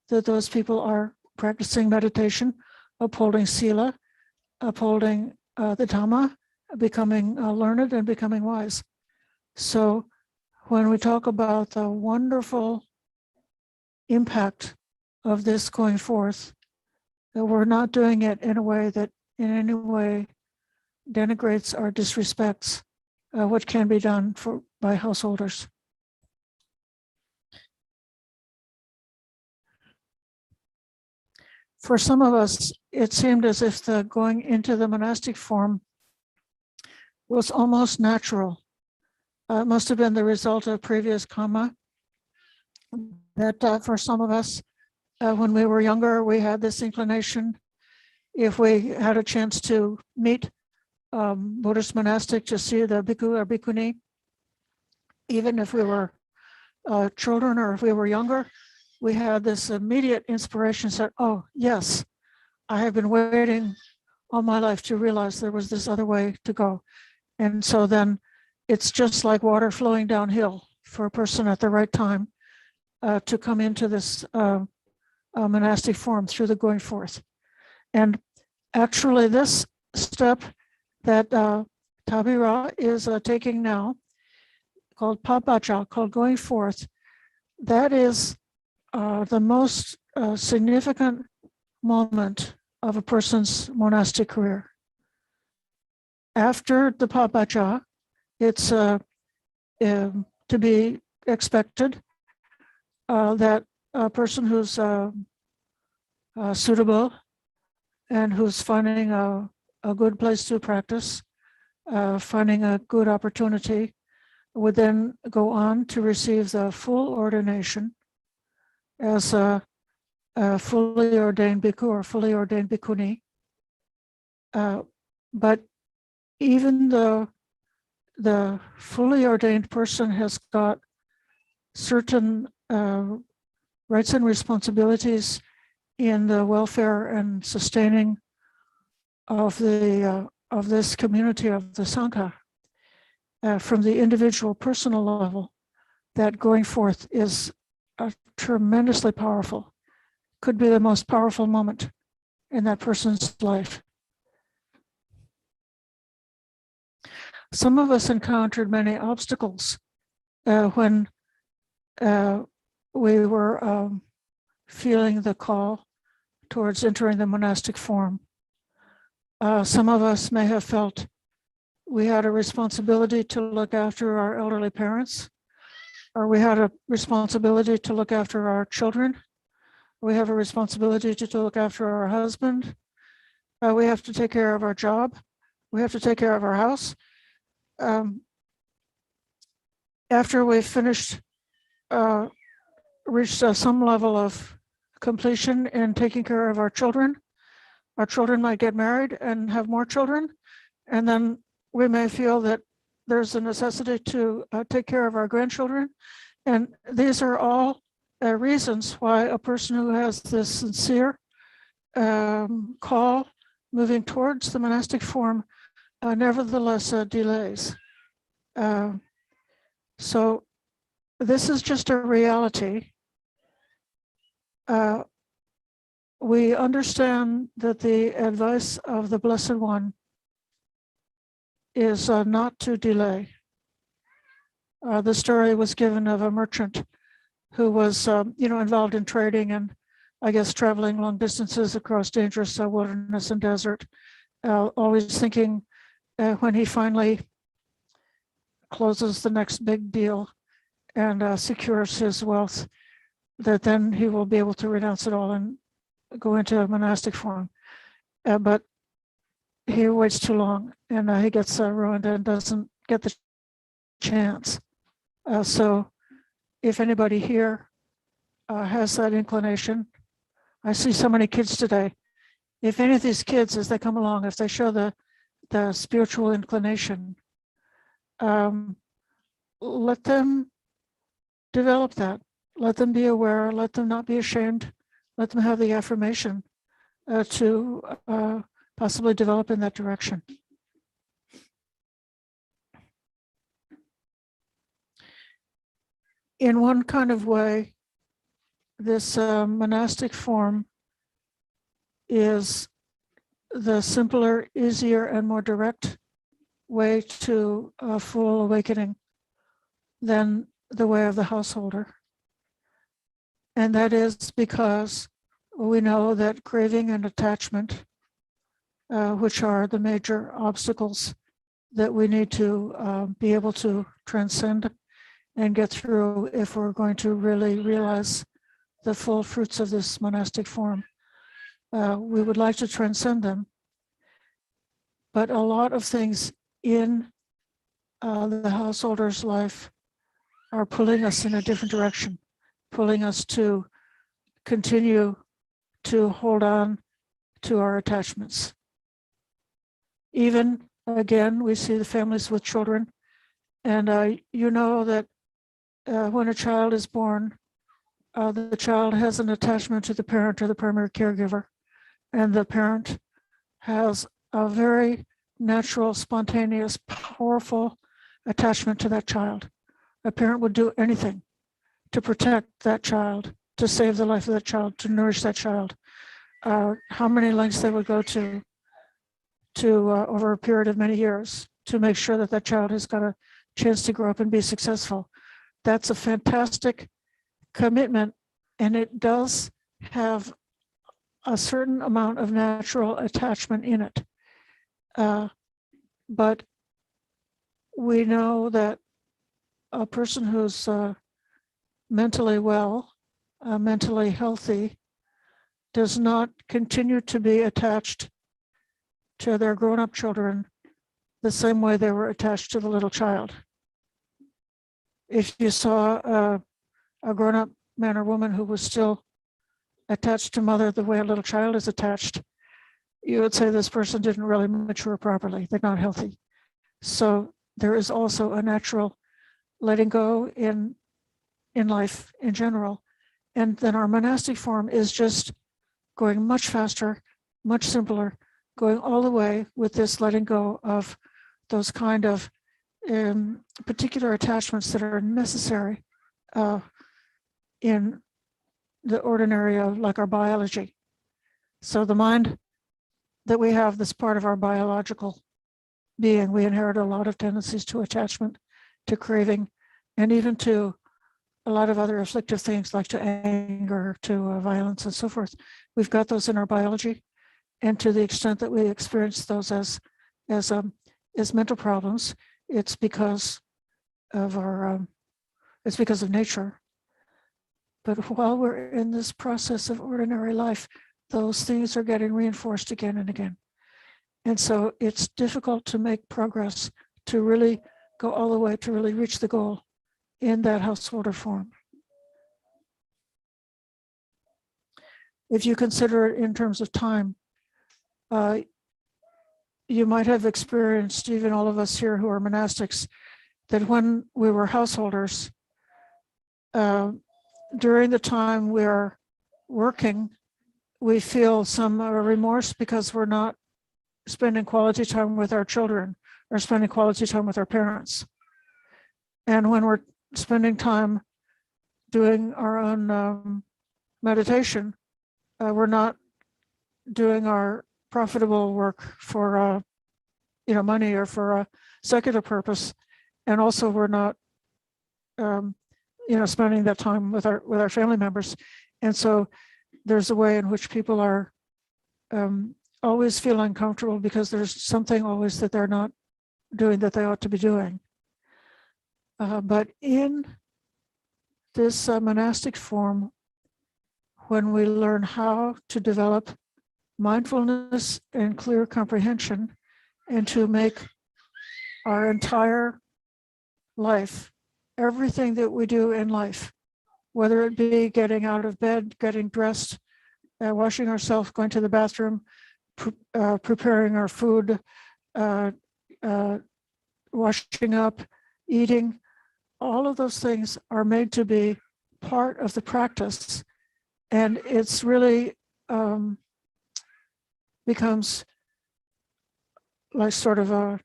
that those people are practicing meditation, upholding sila, upholding the Dhamma, becoming learned and becoming wise. So when we talk about the wonderful impact of this going forth, that we're not doing it in a way that in any way denigrates or disrespects what can be done by householders. For some of us, it seemed as if the going into the monastic form was almost natural. It must have been the result of previous karma, that for some of us, when we were younger, we had this inclination, if we had a chance to meet Buddhist monastic, to see the bhikkhu or bhikkhuni, even if we were children or if we were younger, we had this immediate inspiration, said, oh, yes, I have been waiting all my life to realize there was this other way to go. And so then it's just like water flowing downhill for a person at the right time to come into this monastic form through the going forth. And actually this step that Tabira is taking now, called Pabbajja, called going forth, that is the most significant moment of a person's monastic career. After the Pabbajja, it's to be expected that a person who's suitable and who's finding a good place to practice, finding a good opportunity, would then go on to receive the full ordination as a fully ordained bhikkhu or fully ordained bhikkhuni. But even though the fully ordained person has got certain rights and responsibilities in the welfare and sustaining of this community of the Sangha, from the individual personal level, that going forth is tremendously powerful. Could be the most powerful moment in that person's life. Some of us encountered many obstacles when we were feeling the call towards entering the monastic form. Some of us may have felt we had a responsibility to look after our elderly parents, or we had a responsibility to look after our children. We have a responsibility to look after our husband. We have to take care of our job. We have to take care of our house. After we've finished, reached some level of completion in taking care of our children might get married and have more children. And then we may feel that there's a necessity to take care of our grandchildren. And these are all reasons why a person who has this sincere call moving towards the monastic form nevertheless delays. So this is just a reality. We understand that the advice of the Blessed One is not to delay. The story was given of a merchant who was, involved in trading and I guess traveling long distances across dangerous wilderness and desert, always thinking when he finally closes the next big deal and secures his wealth, that then he will be able to renounce it all and go into a monastic form. But he waits too long and he gets ruined and doesn't get the chance. So if anybody here has that inclination, I see so many kids today. If any of these kids, as they come along, if they show the spiritual inclination, let them develop that. Let them be aware, let them not be ashamed, let them have the affirmation to possibly develop in that direction. In one kind of way, this monastic form is the simpler, easier, and more direct way to full awakening than the way of the householder. And that is because we know that craving and attachment, which are the major obstacles that we need to be able to transcend and get through if we're going to really realize the full fruits of this monastic form. We would like to transcend them, but a lot of things in the householder's life are pulling us in a different direction pulling us to continue to hold on to our attachments. Even again, we see the families with children, and you know that when a child is born, the child has an attachment to the parent or the primary caregiver, and the parent has a very natural, spontaneous, powerful attachment to that child. A parent would do anything to protect that child, to save the life of that child, to nourish that child. How many lengths they would go to over a period of many years to make sure that that child has got a chance to grow up and be successful. That's a fantastic commitment, and it does have a certain amount of natural attachment in it. But we know that a person who's mentally well, mentally healthy, does not continue to be attached to their grown-up children the same way they were attached to the little child. If you saw a grown-up man or woman who was still attached to mother the way a little child is attached, you would say this person didn't really mature properly. They're not healthy. So there is also a natural letting go in life in general. And then our monastic form is just going much faster, much simpler, going all the way with this letting go of those kind of particular attachments that are necessary in the ordinary of like our biology. So the mind that we have, this part of our biological being, we inherit a lot of tendencies to attachment, to craving, and even to a lot of other afflictive things like to anger, to violence and so forth. We've got those in our biology. And to the extent that we experience those as mental problems, it's because of it's because of nature. But while we're in this process of ordinary life, those things are getting reinforced again and again. And so it's difficult to make progress, to really go all the way, to really reach the goal in that householder form. If you consider it in terms of time, you might have experienced, even all of us here who are monastics, that when we were householders, during the time we're working, we feel some remorse because we're not spending quality time with our children or spending quality time with our parents. And when we're spending time doing our own meditation, we're not doing our profitable work for money or for a secular purpose, and also we're not spending that time with our family members. And so there's a way in which people are always feel uncomfortable because there's something always that they're not doing that they ought to be doing. But in this monastic form, when we learn how to develop mindfulness and clear comprehension, and to make our entire life, everything that we do in life, whether it be getting out of bed, getting dressed, washing ourselves, going to the bathroom, preparing our food, washing up, eating, all of those things are made to be part of the practice. And it's really becomes like sort of a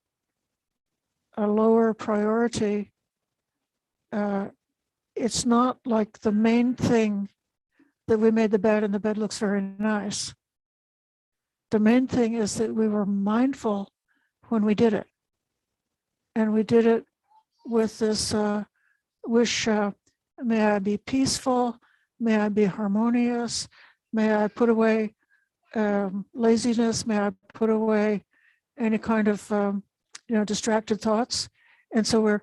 lower priority. It's not like the main thing that we made the bed and the bed looks very nice. The main thing is that we were mindful when we did it. And we did it with this wish, may I be peaceful, may I be harmonious, may I put away laziness, may I put away any kind of distracted thoughts. And so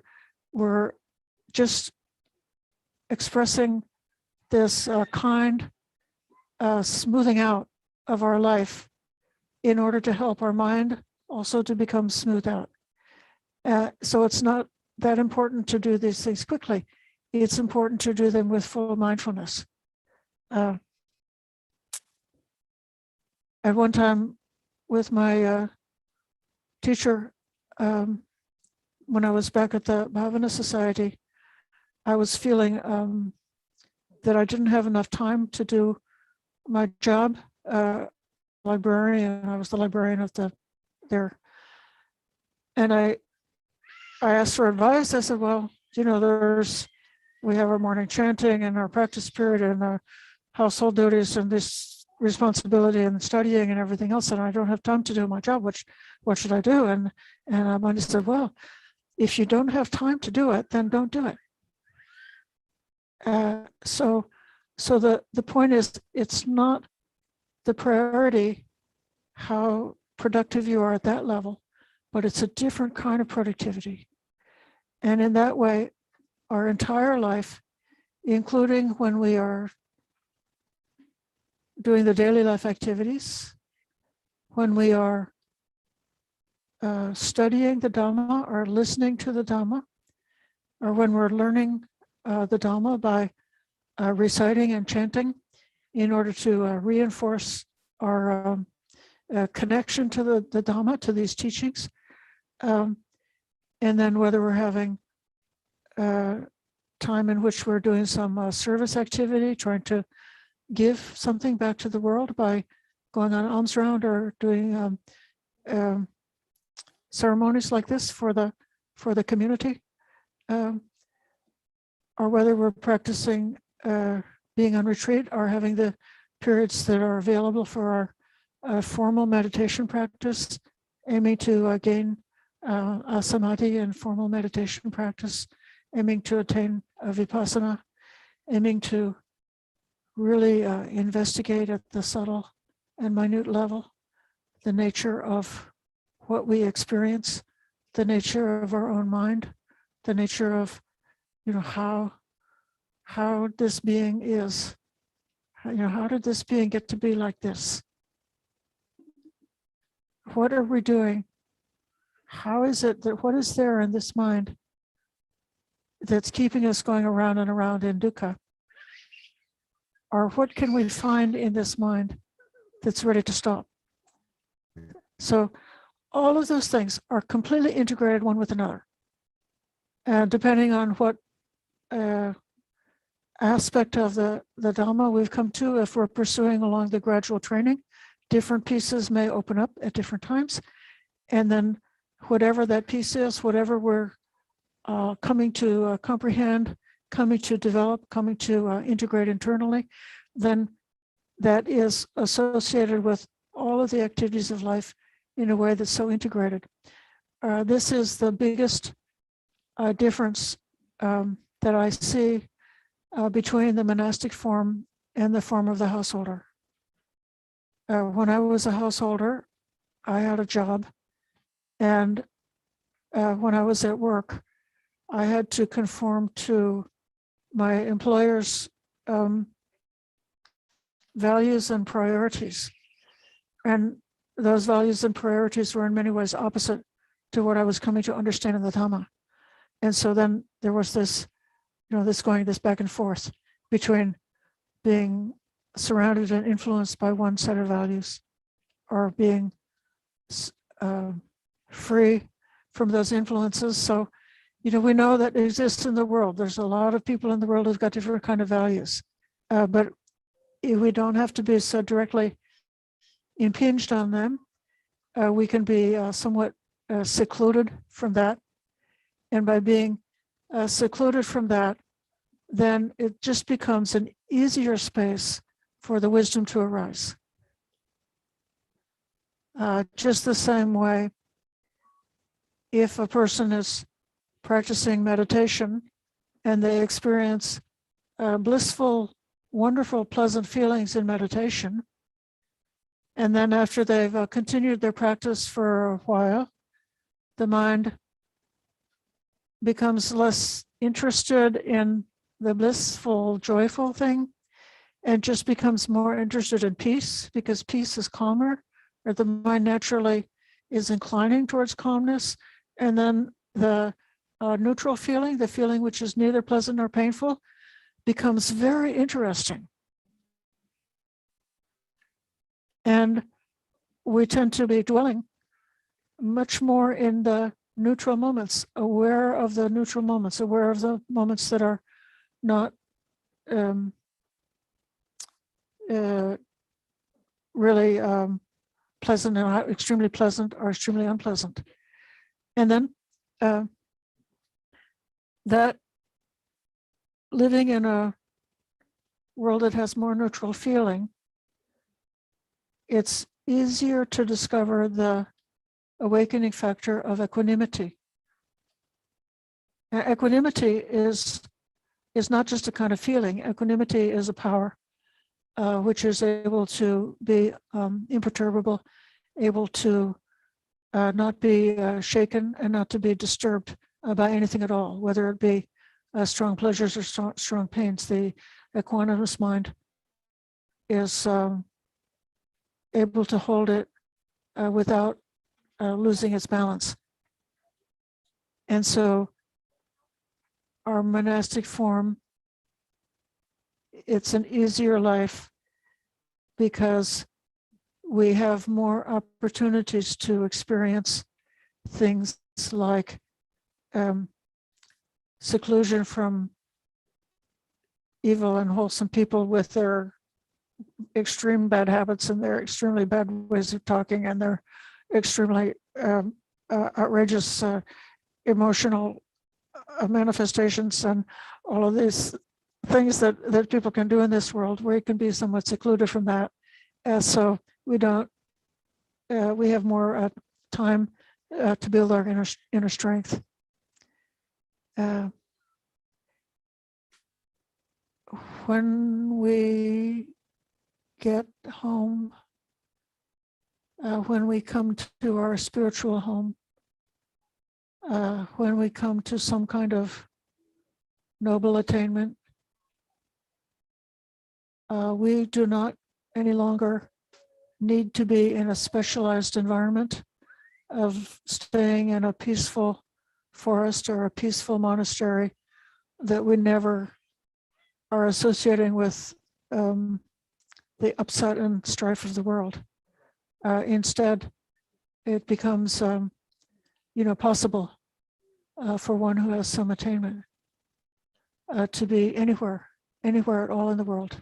we're just expressing this kind smoothing out of our life in order to help our mind also to become smoothed out. So it's not that important to do these things quickly. it's important to do them with full mindfulness. At one time with my teacher, when I was back at the Bhavana Society, I was feeling that I didn't have enough time to do my job. Librarian, I was the librarian of there. And I asked for advice. I said, well, you know, we have our morning chanting and our practice period and our household duties and this responsibility and studying and everything else, and I don't have time to do my job. What should I do? And Mani said, well, if you don't have time to do it, then don't do it. So the point is, it's not the priority how productive you are at that level, but it's a different kind of productivity. And in that way, our entire life, including when we are doing the daily life activities, when we are studying the Dhamma or listening to the Dhamma, or when we're learning the Dhamma by reciting and chanting in order to reinforce our connection to the Dhamma, to these teachings. And then whether we're having time in which we're doing some service activity, trying to give something back to the world by going on alms round or doing ceremonies like this for the community, or whether we're practicing being on retreat or having the periods that are available for our formal meditation practice, aiming to gain a samadhi and formal meditation practice, aiming to attain a vipassana, aiming to really investigate at the subtle and minute level the nature of what we experience, the nature of our own mind, the nature of, you know, how this being is, you know, how did this being get to be like this? What are we doing? How is it that, what is there in this mind that's keeping us going around and around in dukkha? Or what can we find in this mind that's ready to stop? So all of those things are completely integrated one with another. And depending on what aspect of the Dhamma we've come to, if we're pursuing along the gradual training, different pieces may open up at different times. And then whatever that piece is, whatever we're coming to comprehend, coming to develop, coming to integrate internally, then that is associated with all of the activities of life in a way that's so integrated. This is the biggest difference that I see between the monastic form and the form of the householder. When I was a householder, I had a job, and when I was at work, I had to conform to my employer's values and priorities. And those values and priorities were in many ways opposite to what I was coming to understand in the Dhamma. And so then there was this, you know, this back and forth between being surrounded and influenced by one set of values or being free from those influences. So, you know, we know that exists in the world. There's a lot of people in the world who've got different kind of values, but we don't have to be so directly impinged on them. We can be somewhat secluded from that. And by being secluded from that, then it just becomes an easier space for the wisdom to arise. Just the same way, if a person is practicing meditation and they experience blissful, wonderful, pleasant feelings in meditation, and then after they've continued their practice for a while, the mind becomes less interested in the blissful, joyful thing and just becomes more interested in peace, because peace is calmer, or the mind naturally is inclining towards calmness. And then the neutral feeling, the feeling which is neither pleasant nor painful, becomes very interesting. And we tend to be dwelling much more in the neutral moments, aware of the neutral moments, aware of the moments that are not really pleasant and extremely pleasant or extremely unpleasant. And then that living in a world that has more neutral feeling, it's easier to discover the awakening factor of equanimity. Now, equanimity is not just a kind of feeling. Equanimity is a power which is able to be imperturbable, able to not be shaken and not to be disturbed by anything at all, whether it be strong pleasures or strong pains. The equanimous mind is able to hold it without losing its balance. And so our monastic form, it's an easier life because we have more opportunities to experience things like seclusion from evil and wholesome people with their extreme bad habits and their extremely bad ways of talking and their extremely outrageous emotional manifestations and all of these things that people can do in this world, where you can be somewhat secluded from that. So we don't, we have more time to build our inner strength. When we get home, when we come to our spiritual home, when we come to some kind of noble attainment, we do not any longer need to be in a specialized environment of staying in a peaceful forest or a peaceful monastery that we never are associating with the upset and strife of the world. Instead, it becomes possible for one who has some attainment to be anywhere at all in the world.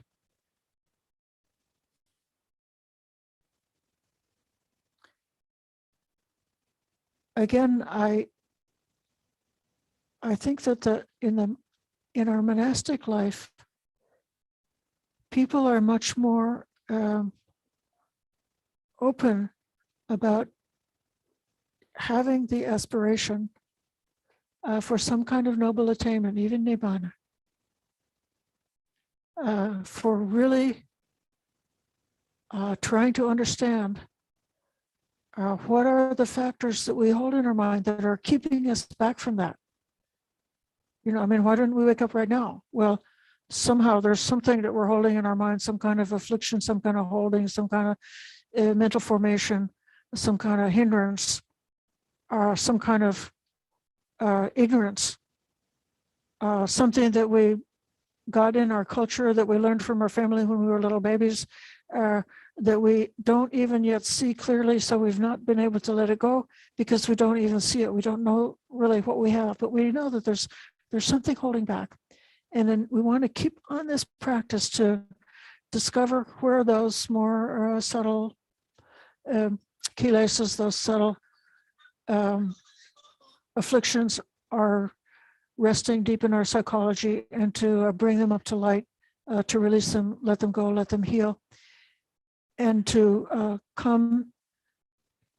Again, I think that in our monastic life, people are much more open about having the aspiration for some kind of noble attainment, even nibbana, for really trying to understand what are the factors that we hold in our mind that are keeping us back from that. Why didn't we wake up right now? Well, somehow there's something that we're holding in our mind, some kind of affliction, some kind of holding, some kind of mental formation, some kind of hindrance, some kind of ignorance, something that we got in our culture, that we learned from our family when we were little babies, that we don't even yet see clearly, so we've not been able to let it go because we don't even see it. We don't know really what we have, but we know that there's something holding back. And then we want to keep on this practice to discover where those more subtle kilesas, those subtle afflictions are resting deep in our psychology, and to bring them up to light, to release them, let them go, let them heal, and to come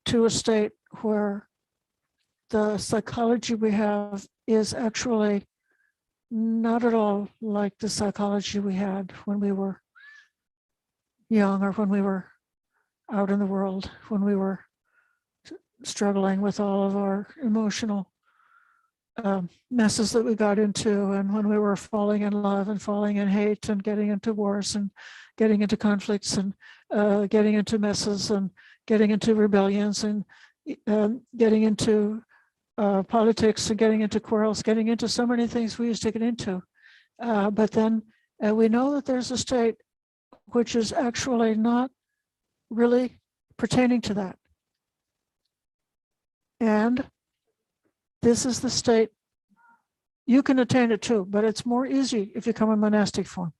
to a state where the psychology we have is actually not at all like the psychology we had when we were young, or when we were out in the world, when we were struggling with all of our emotional messes that we got into, and when we were falling in love and falling in hate and getting into wars and getting into conflicts and getting into messes and getting into rebellions and getting into politics and getting into quarrels, getting into so many things we used to get into. But then we know that there's a state which is actually not really pertaining to that. And this is the state. You can attain it too, but it's more easy if you come in monastic form.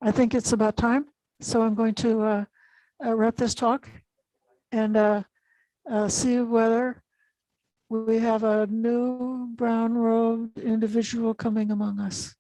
I think it's about time. So I'm going to wrap this talk and see whether we have a new brown robed individual coming among us.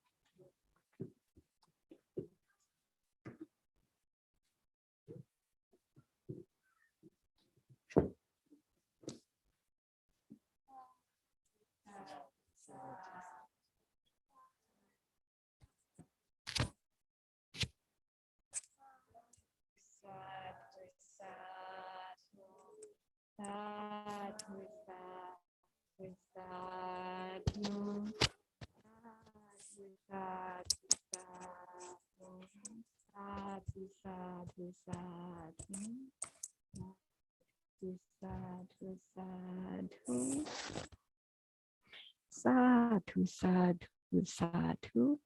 Sadhu, sadhu, sadhu.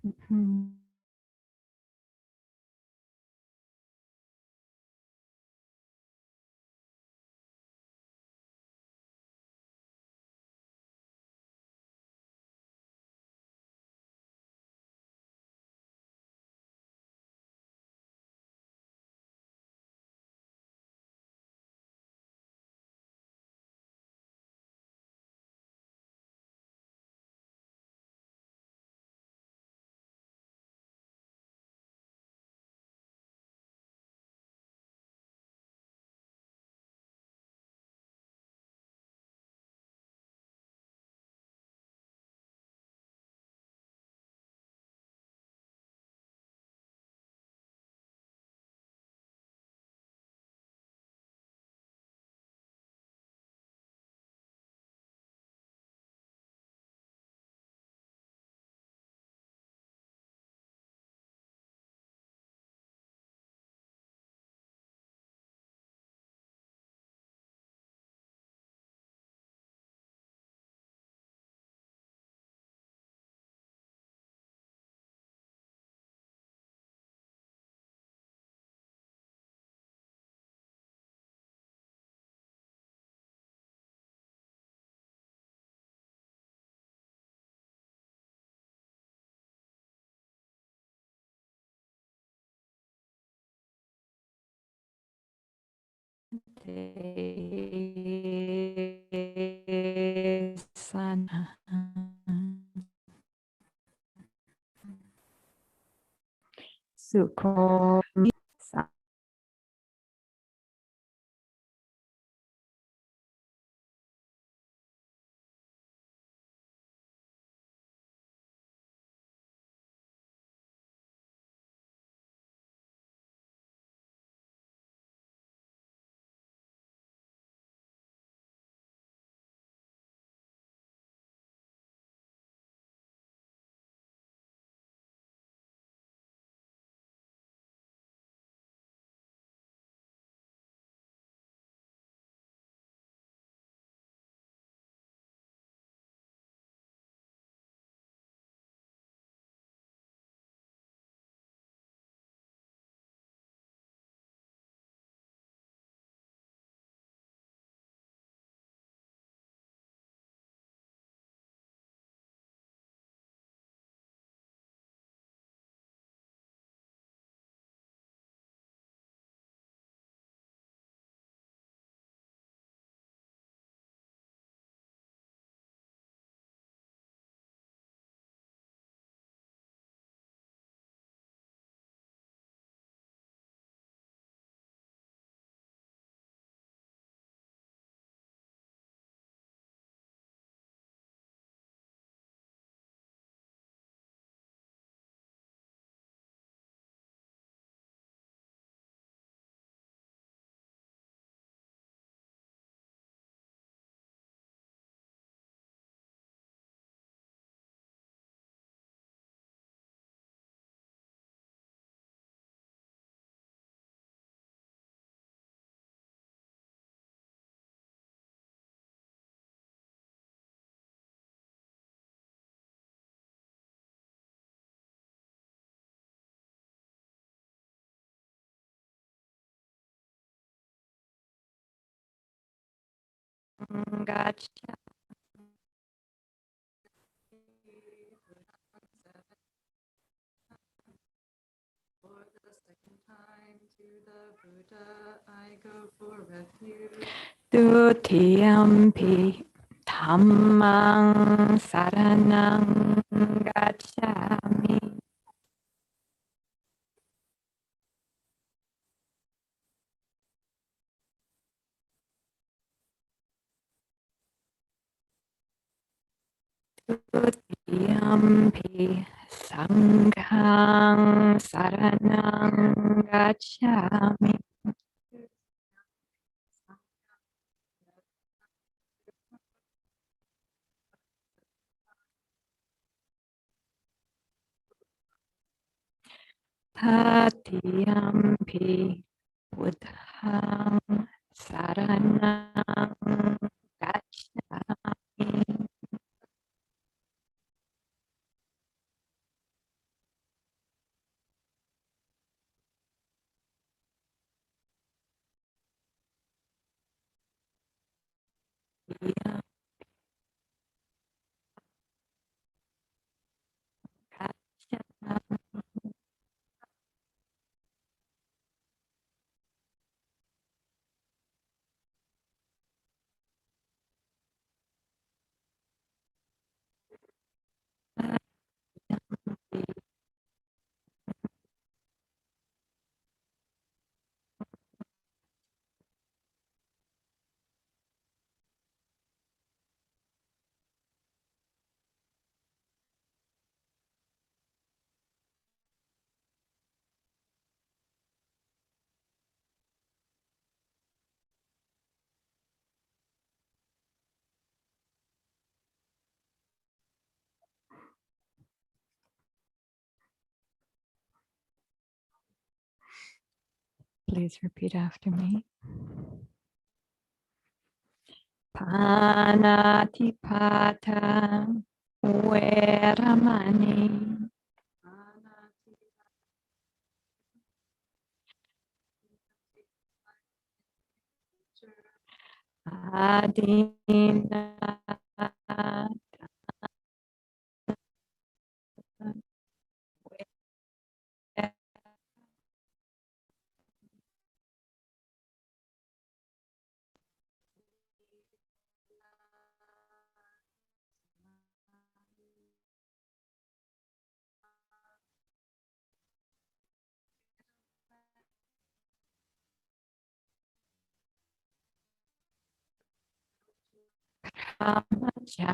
Mhm. Sana. Sukho. gacchami. For the second time to the Buddha, I go for refuge. Dutiyampi dhammang saranang gacchami. Dutiyampi sanghang saranang gacchami. Tatiyampi buddhang saranang gacchami. Please repeat after me. Panatipata Veramani Adina Pabbajja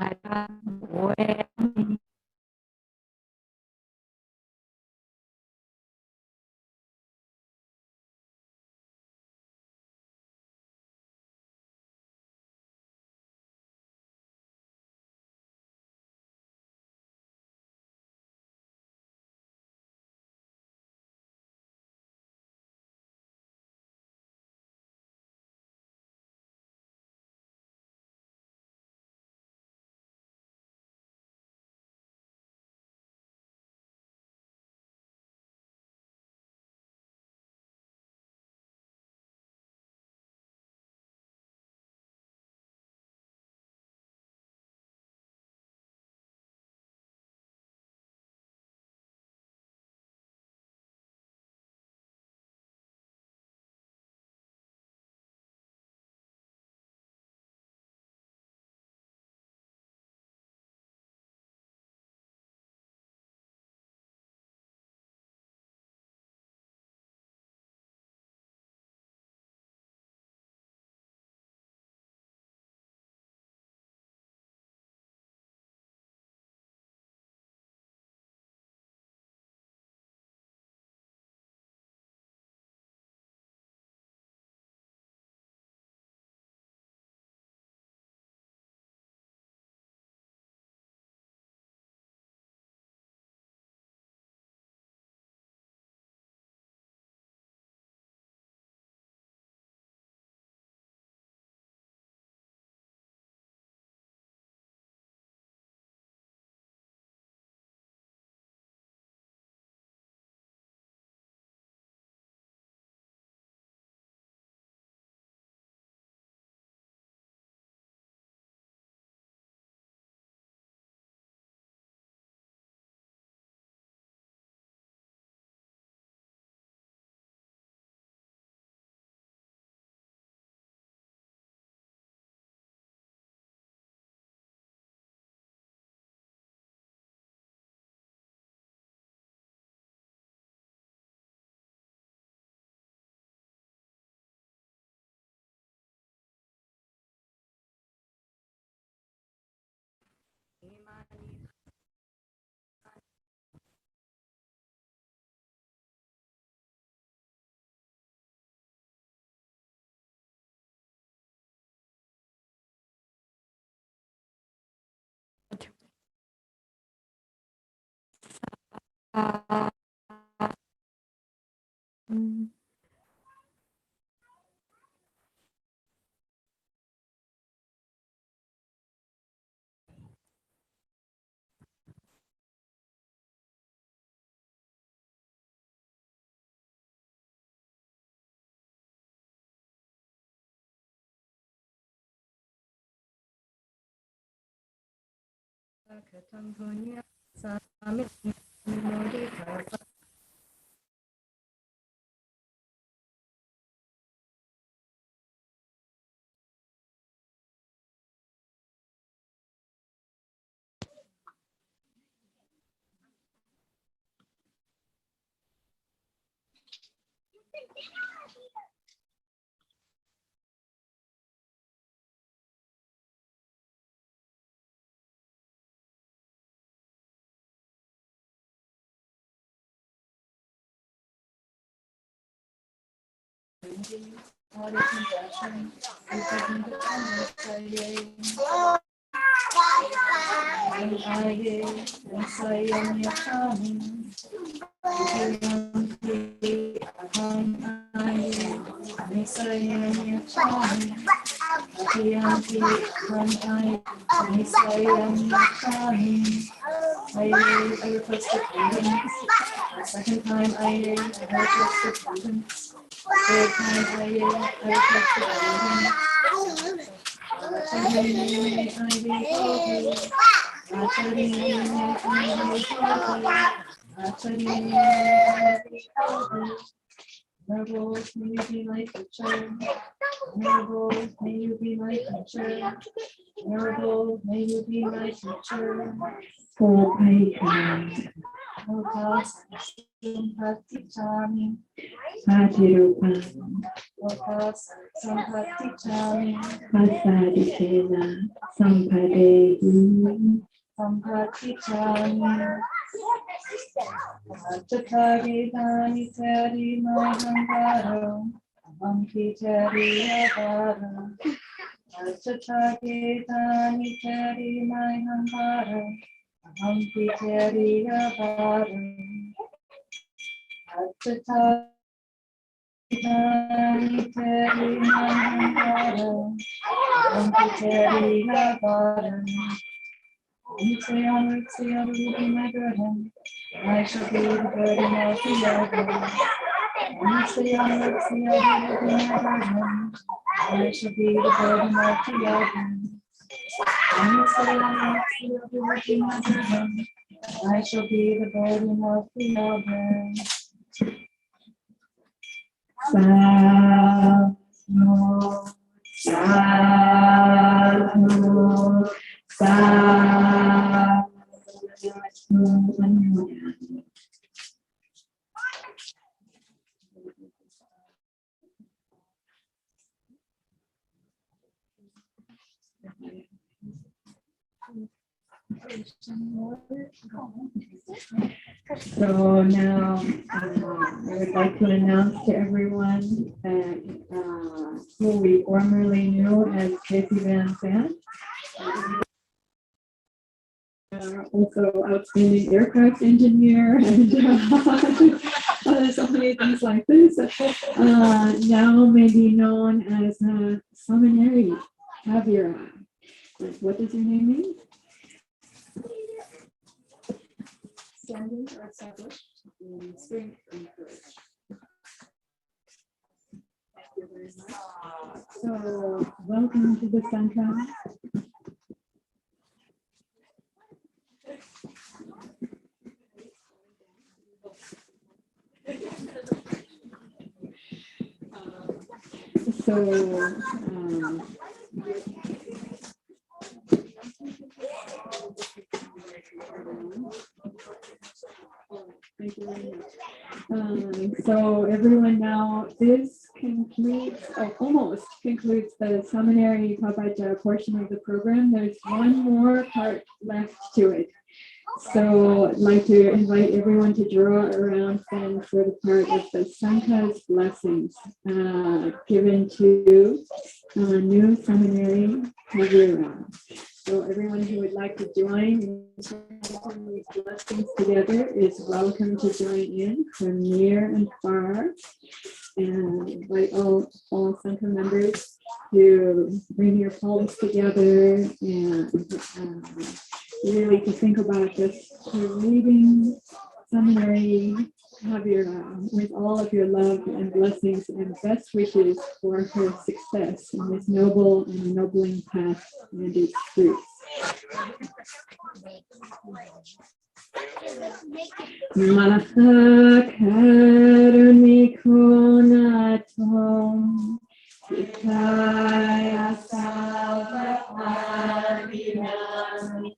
Second time I requested guidance. Third time I requested Miracles, may you be my teacher. Miracles, may you be my teacher. Miracles, may you be my teacher. For patience. Lokas sampatichami. Satirupam. Lokas sampatichami. Pasadikena sampadehi. Sampatichami. Chakari Dani Tari Mahangaro, Monkey Tari Avaro. Chakari Dani Tari Mahangaro, Monkey Tari Avaro. Chakari Dani Tari Mahangaro, Monkey Tari Avaro. Say onward, will be my burden. I shall be the burden of the other. Say onward, will be my burden. I shall be the burden of the other. Say onward, will be my burden. I shall be the burden of the other. Sadhu, sadhu. So now I would like to announce to everyone that who we formerly knew as Casey Van Sant, also outstanding aircraft engineer and so many things like this, now may be known as Samaneri. What does your name mean? Standing or established in strength and courage. Thank you very much. So, welcome to the center. Thank you very much. So everyone now, this concludes concludes, almost concludes the Samaneri Pabbajja portion of the program. There's one more part left to it. So I'd like to invite everyone to draw around then for the part of the Sangha's blessings given to new Samaneri Kavira. So everyone who would like to join in taking these blessings together is welcome to join in from near and far. And invite all Sangha members to bring your palms together and really to think about this reading Samaneri Kavira with all of your love and blessings and best wishes for her success in this noble and ennobling path and its fruits. Maha Karuniko Natom Hikaya Salvapadinam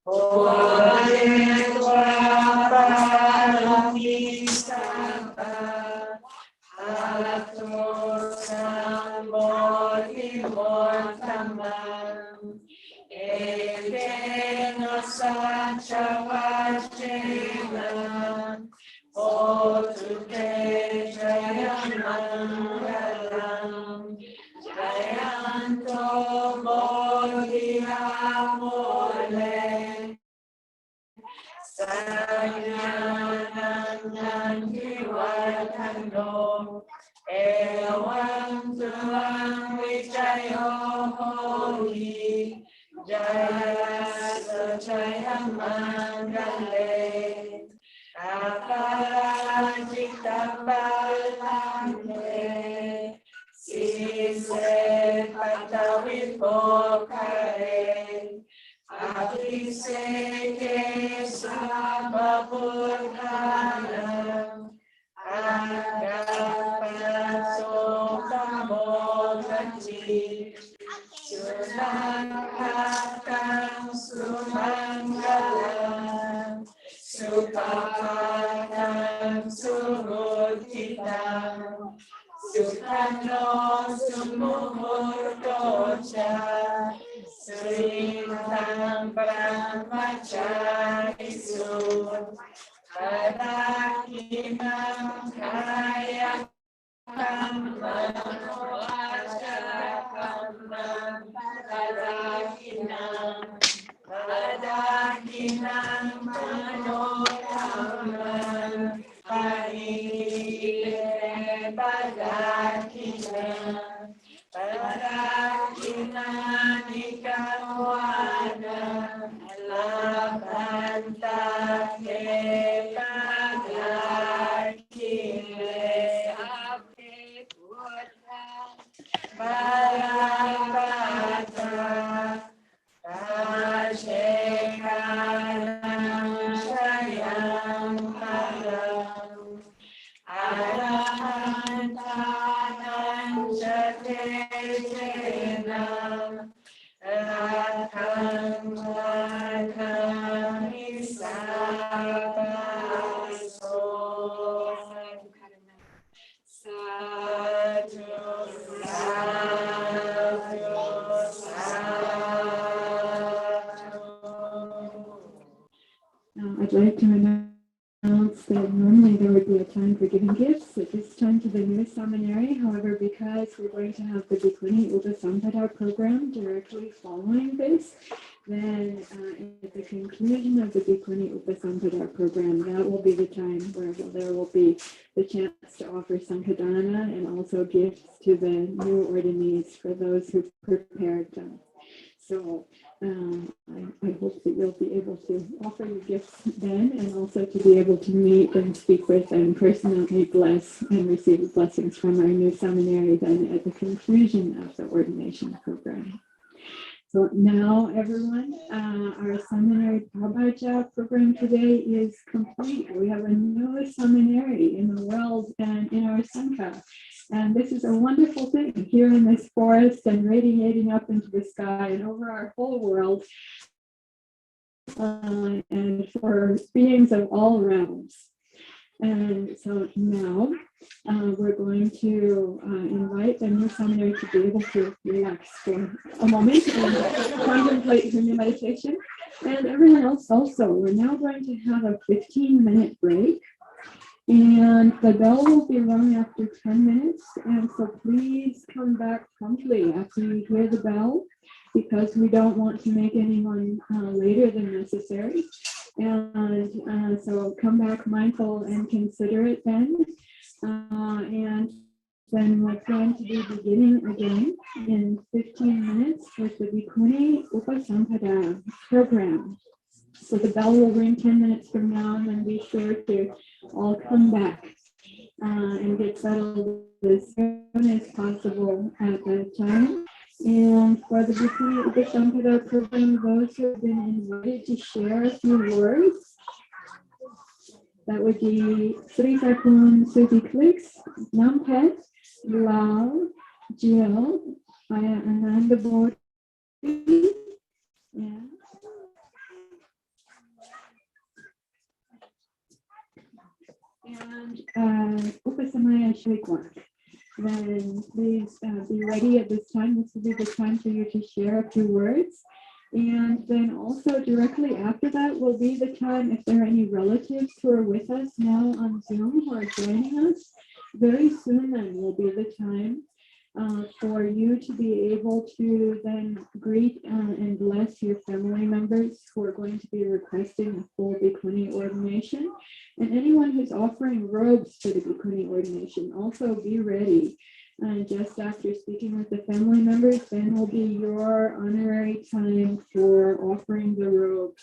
Bodhidva Paramistava Alato Sambodhimortamam Ekena Sachavajena Otu Te Jayamangalam Jayanto Bodhiamole Sayananandivardhano Evam Tuvam Vijayo Holi Jaya Jaya Mangale Aparajita Balande Sise Patavipokare Abhiseke Sabapurhanam Agapasotamodati Sunakhatam Sumangalam Supapatam Suruditam Sukano Sumuhurtocha Srinam Brahmacharisu Kadakinam Kaya Kadakinam Manokamam Parire Badakinam Padakinanikam Labhanta Ke Padakine Abhe Buddha Bharabhata Rajekaram Shayam Param Arahantanam Jatejenam Rakham Rakham Isabaso Sadhu Sadhu Sadhu. I'd like to announce that normally there would be a time for giving gifts at this time to the new Samaneri. However, because we're going to have the Bhikkhuni Upasampada program directly following this, then at the conclusion of the Bhikkhuni Upasampada program, that will be the time where there will be the chance to offer Sankadana and also gifts to the new ordinees for those who've prepared them. So I hope that you'll be able to offer your gifts then, and also to be able to meet and speak with and personally bless and receive blessings from our new Samaneri then at the conclusion of the ordination program. So now, everyone, our Samaneri Pabbajja program today is complete. We have a new Samaneri in the world and in our Sangha. And this is a wonderful thing here in this forest and radiating up into the sky and over our whole world, and for beings of all realms. And so now we're going to invite the new Samaneri to be able to relax for a moment and contemplate her new meditation. And everyone else also, we're now going to have a 15-minute break. And the bell will be rung after 10 minutes. And so please come back promptly after you hear the bell, because we don't want to make anyone later than necessary. And so come back mindful and considerate then. And then we're going to be beginning again in 15 minutes with the Bhikkhuni Upasampada program. So the bell will ring 10 minutes from now, and then be sure to all come back and get settled as soon as possible at that time. And for the Bhikkhuni Upasampada program, those who have been invited to share a few words, that would be Sri Sakun Suti Clicks, Nampet, Lal, Jill, Ananda Bodhi, yeah. And Upasamaya Shwikwa. Then please be ready at this time. This will be the time for you to share a few words. And then also directly after that will be the time, if there are any relatives who are with us now on Zoom who are joining us, very soon then will be the time for you to be able to then greet and bless your family members who are going to be requesting a full Bhikkhuni ordination. And anyone who's offering robes for the Bhikkhuni ordination, also be ready. And just after speaking with the family members, then will be your honorary time for offering the robes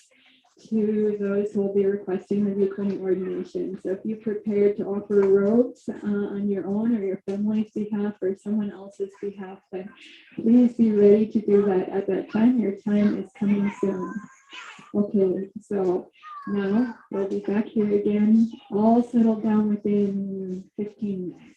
to those who will be requesting the Bhikkhuni ordination. So if you're prepared to offer robes on your own or your family's behalf or someone else's behalf, then please be ready to do that at that time. Your time is coming soon. Okay, so now we'll be back here again, all settled down within 15 minutes.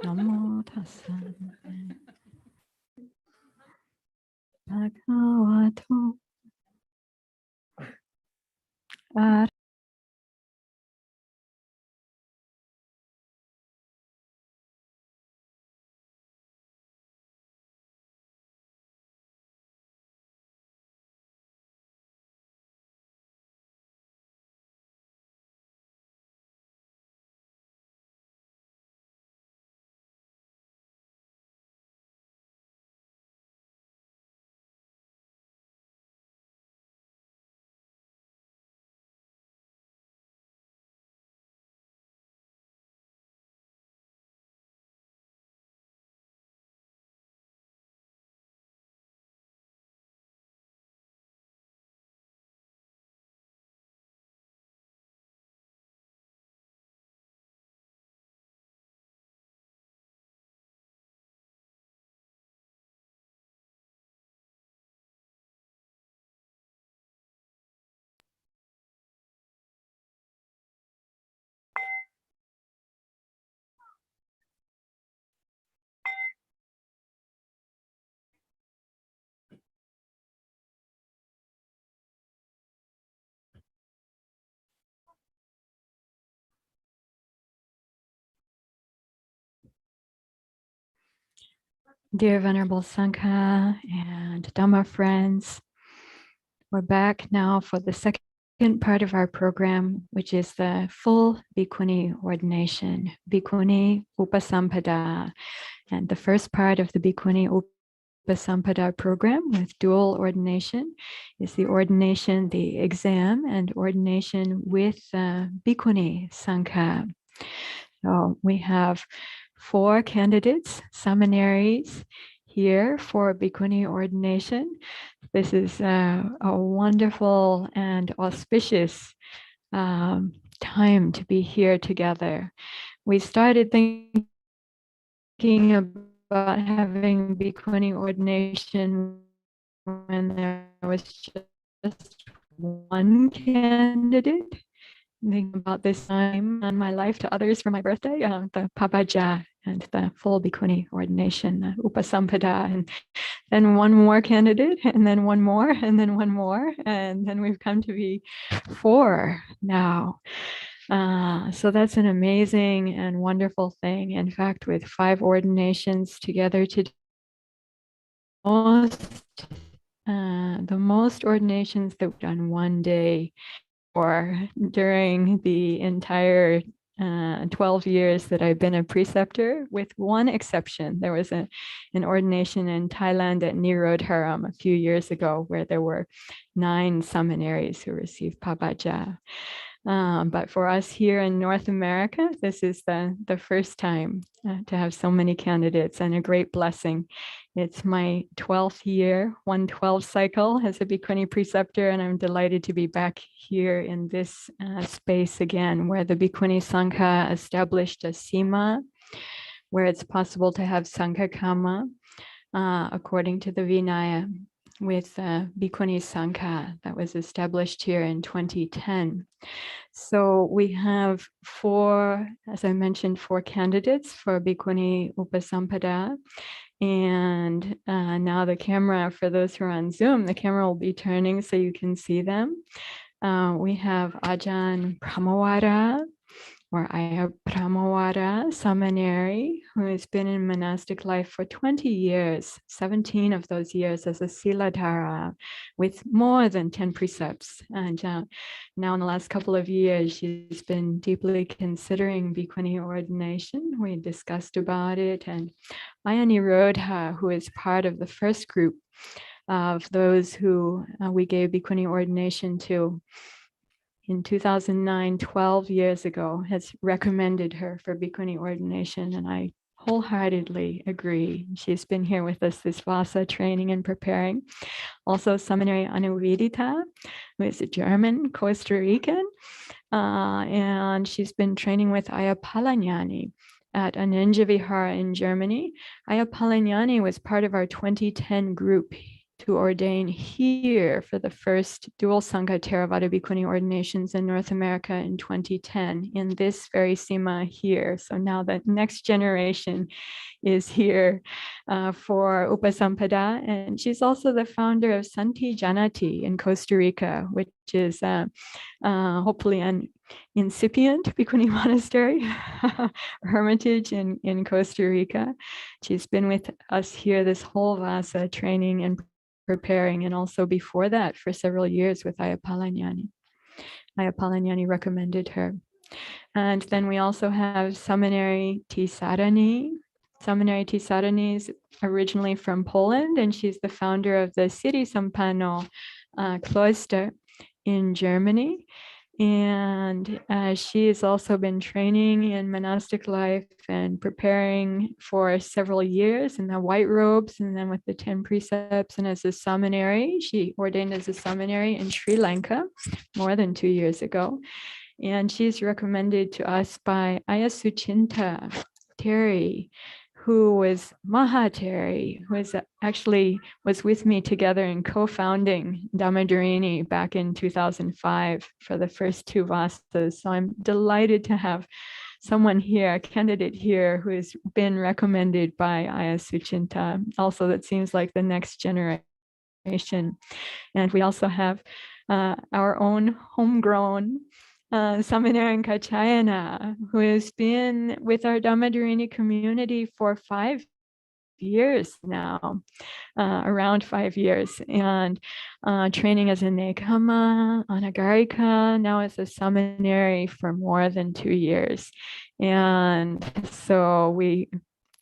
Namo tassa. Bhagavato. Dear Venerable Sangha and Dhamma friends, we're back now for the second part of our program, which is the full Bhikkhuni ordination, Bhikkhuni Upasampada. And the first part of the Bhikkhuni Upasampada program with dual ordination is the ordination, the exam, and ordination with Bhikkhuni Sangha. So we have 4 candidates, Samaneris, here for Bhikkhuni ordination. This is a wonderful and auspicious time to be here together. We started thinking about having Bhikkhuni ordination when there was just one candidate. Thinking about this time in my life to others for my birthday, the Pabbajja and the full Bhikkhuni ordination, the Upasampada, and then one more candidate, and then one more, and then one more, and then we've come to be 4 now. So that's an amazing and wonderful thing. In fact, with 5 ordinations together today, the most ordinations that we've done one day or during the entire 12 years that I've been a preceptor, with one exception. There was an ordination in Thailand at Nirodharam a few years ago where there were 9 Samaneris who received Pabbajja. But for us here in North America, this is the first time to have so many candidates, and a great blessing. It's my 12th year, 112 cycle as a Bhikkhuni preceptor, and I'm delighted to be back here in this space again, where the Bhikkhuni Sangha established a sima, where it's possible to have Sangha Kama according to the Vinaya, with Bhikkhuni Sangha that was established here in 2010. So we have 4, as I mentioned, 4 candidates for Bhikkhuni Upasampada. And now the camera, for those who are on Zoom, the camera will be turning so you can see them. We have Ajahn Pramawara, or Ayya Pramawara Samaneri, who has been in monastic life for 20 years, 17 of those years as a Siladhara, with more than 10 precepts. And now in the last couple of years, she's been deeply considering Bhikkhuni ordination. We discussed about it. And Ayya Nirodha, who is part of the first group of those who we gave Bhikkhuni ordination to in 2009, 12 years ago, has recommended her for Bhikkhuni ordination, and I wholeheartedly agree. She's been here with us this Vasa training and preparing. Also, Samaneri Anuvedita, who is a German, Costa Rican, and she's been training with Ayya Palanyani at Anenja Vihara in Germany. Ayya Palanyani was part of our 2010 group to ordain here for the first dual Sangha Theravada Bhikkhuni ordinations in North America in 2010 in this very Sima here. So now the next generation is here for Upasampada. And she's also the founder of Santi Janati in Costa Rica, which is hopefully an incipient Bhikkhuni monastery, hermitage in Costa Rica. She's been with us here this whole Vasa training and preparing, and also before that for several years with Ayapalanyani. Ayapalanyani recommended her. And then we also have Samaneri Tisarani. Samaneri Tisarani is originally from Poland, and she's the founder of the Siri Sampano cloister in Germany. And she has also been training in monastic life and preparing for several years in the white robes and then with the 10 precepts and as a Samaneri. She ordained as a Samaneri in Sri Lanka more than 2 years ago. And she's recommended to us by Ayasuchinta Terry, who was Mahateri, who was with me together in co-founding Dhammadharini back in 2005 for the first 2 Vasas. So I'm delighted to have someone here, a candidate here, who has been recommended by Ayasuchinta. Also, that seems like the next generation. And we also have our own homegrown Samaneri Kachayana, who has been with our Dhammadharini community for 5 years now, around 5 years, and training as a Nekama, Anagarika, now as a Samaneri for more than 2 years. And so we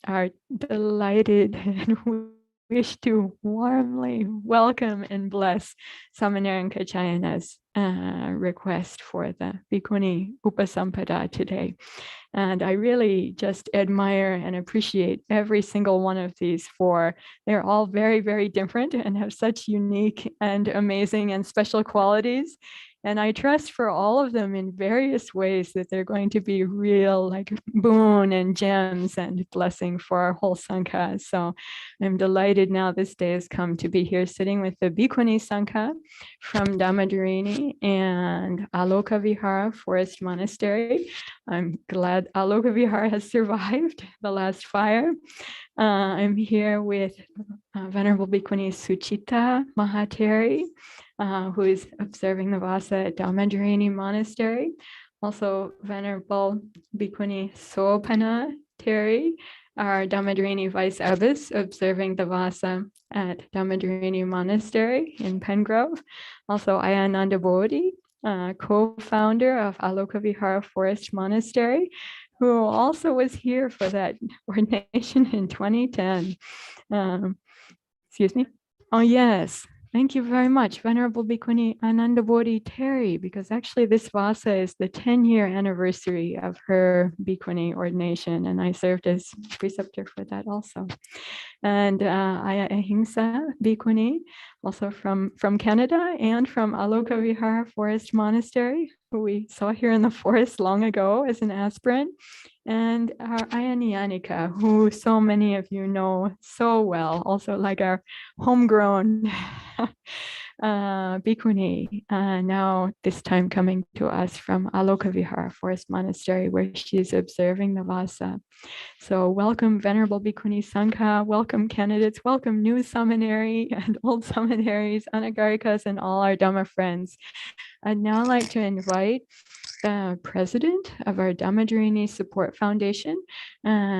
are delighted and wish to warmly welcome and bless Samaneri Kachayana's request for the Bhikkhuni Upasampada today. And I really just admire and appreciate every single one of these four. They're all very, very different and have such unique and amazing and special qualities. And I trust for all of them in various ways that they're going to be real like boon and gems and blessing for our whole Sangha. So I'm delighted now this day has come to be here sitting with the Bhikkhuni Sangha from Dhammadharini and Aloka Vihara Forest Monastery. I'm glad Aloka Vihara has survived the last fire. I'm here with Venerable Bhikkhuni Suchita Mahateri, who is observing the Vasa at Dhammadharini Monastery. Also, Venerable Bhikkhuni Sopana Teri, our Dhammadharini Vice Abbess, observing the Vasa at Dhammadharini Monastery in Pengrove. Also, Ayananda Bodhi, co-founder of Aloka Vihara Forest Monastery, who also was here for that ordination in 2010. Excuse me. Oh, yes. Thank you very much, Venerable Bhikkhuni Ananda Bodhi Terry, because actually this Vasa is the 10-year anniversary of her Bhikkhuni ordination, and I served as preceptor for that also. And Aya Ahimsa Bhikkhuni, also from Canada and from Aloka Vihara Forest Monastery, who we saw here in the forest long ago as an aspirant. And our Ayaniyanika, who so many of you know so well, also like our homegrown Bhikkhuni, now this time coming to us from Aloka Vihara Forest Monastery, where she's observing the Vasa. So welcome, Venerable Bhikkhuni Sangha, welcome candidates, welcome new Samaneri and old Samaneri's, Anagarikas, and all our Dhamma friends. I'd now like to invite the president of our Dhammadharini Support Foundation,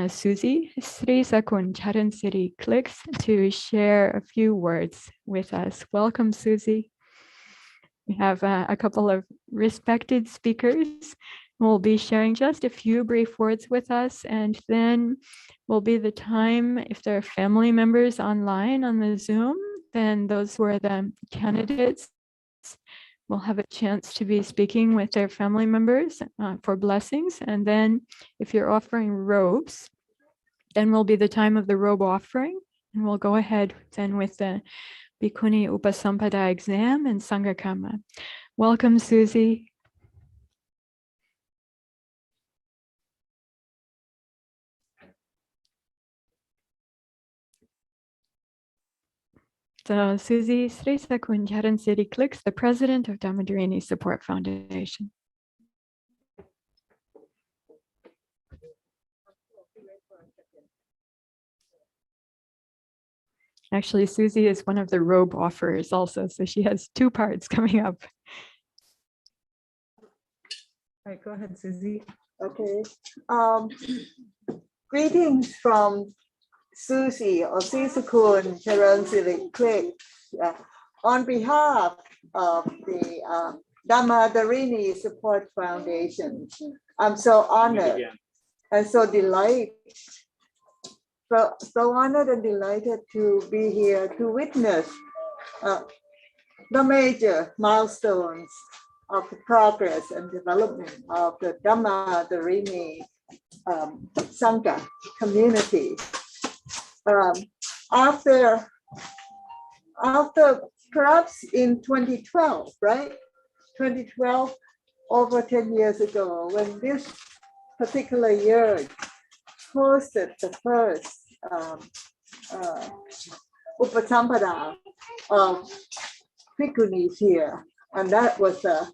Susie Sri Sakun Charan City Clicks, to share a few words with us. Welcome, Susie. We have a couple of respected speakers who will be sharing just a few brief words with us, and then will be the time, if there are family members online on the Zoom, then those who are the candidates will have a chance to be speaking with their family members for blessings. And then if you're offering robes, then will be the time of the robe offering. And we'll go ahead then with the Bhikkhuni Upasampada exam and Sangha. Welcome, Susie. So Susie Sresa Kunjaran City Clicks, the president of Dhammadharini Support Foundation. Actually, Susie is one of the robe offerers also, so she has two parts coming up. All right, go ahead, Susie. Okay. Greetings from Susie or Sisakun Charansilik Click. On behalf of the Dhammadharini Support Foundation, I'm so honored and so delighted. So honored and delighted to be here to witness the major milestones of the progress and development of the Dhammadharini Sangha community. After perhaps in 2012, right? 2012, over 10 years ago, when this particular year hosted the first Upasampada of Bhikkhunis here. And that was a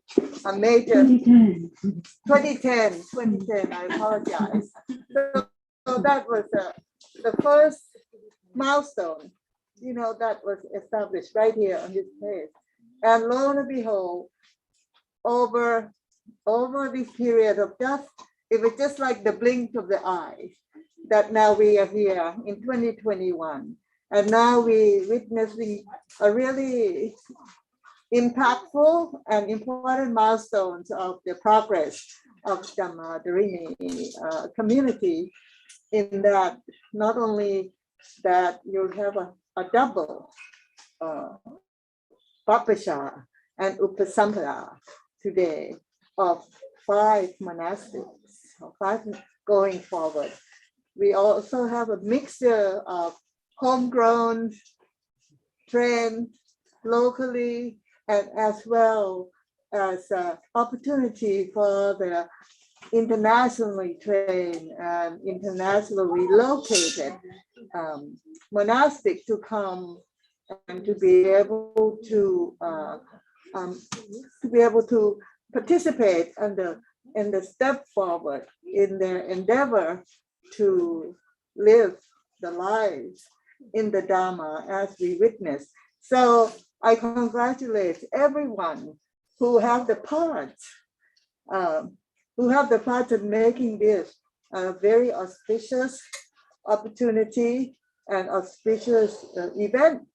major 2010, I apologize. So that was the first milestone, you know, that was established right here on this place. And lo and behold, over this period of it was just like the blink of the eye that now we are here in 2021. And now we witnessing a really impactful and important milestones of the progress of Dhammadharini community, in that not only that you have a double Pabbajja and Upasampada today of 5 monastics, 5 going forward. We also have a mixture of homegrown, trained locally, and as well as opportunity for the internationally trained and internationally located monastic to come and to be able to participate in the step forward in their endeavor to live the lives in the Dharma as we witness. So I congratulate everyone who have the part of making this a very auspicious opportunity and auspicious event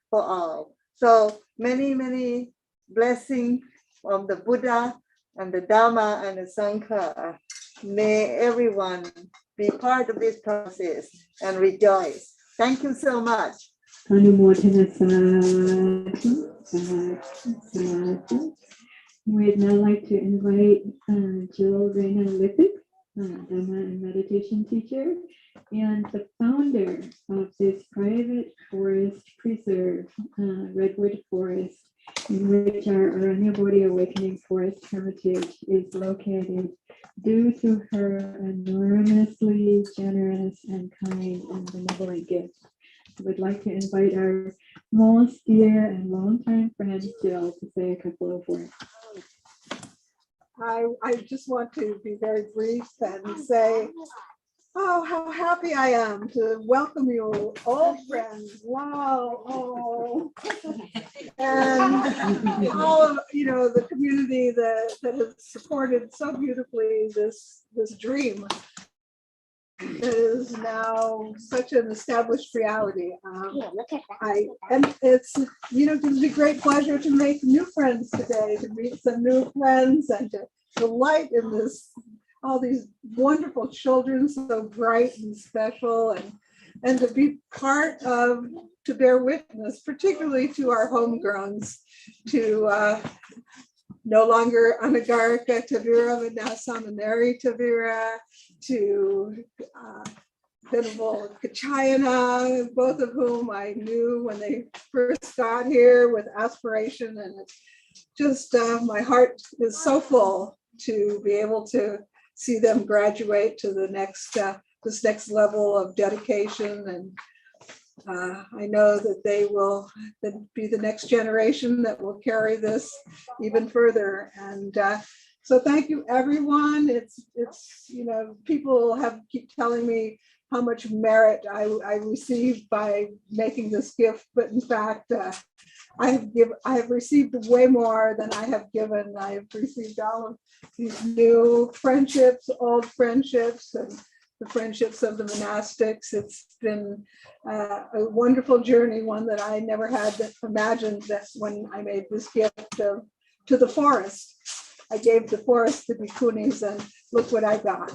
for all. So many blessings from the Buddha and the Dharma and the Sangha. May everyone be part of this process and rejoice. Thank you so much. We'd now like to invite Jill Reyna Lippick, Dhamma and meditation teacher, and the founder of this private forest preserve, Redwood Forest, in which our Aranya Bodhi Awakening Forest Hermitage is located, due to her enormously generous and kind and benevolent gift. I would like to invite our most dear and longtime friend, Jill, to say a couple of words. I just want to be very brief and say, oh, how happy I am to welcome you, old friends. Wow. Oh. And all of the community that has supported so beautifully this dream is now such an established reality. And it's gives me great pleasure to make new friends today, to meet some new friends and to delight in all these wonderful children, so bright and special, and to be part of, to bear witness, particularly to our homegrowns, to no longer Anagarika Tavira, but now Samaneri Tavira, to Venerable Kachayana, both of whom I knew when they first got here with aspiration, and it's just my heart is so full to be able to see them graduate to the next this next level of dedication I know that they will then be the next generation that will carry this even further. And so thank you, everyone. It's people keep telling me how much merit I received by making this gift, but in fact, I have received way more than I have given. I have received all of these new friendships, old friendships, and the friendships of the monastics. It's been a wonderful journey, one that I never had imagined that when I made this gift to the forest. I gave the forest to Bhikkhunis, and look what I got.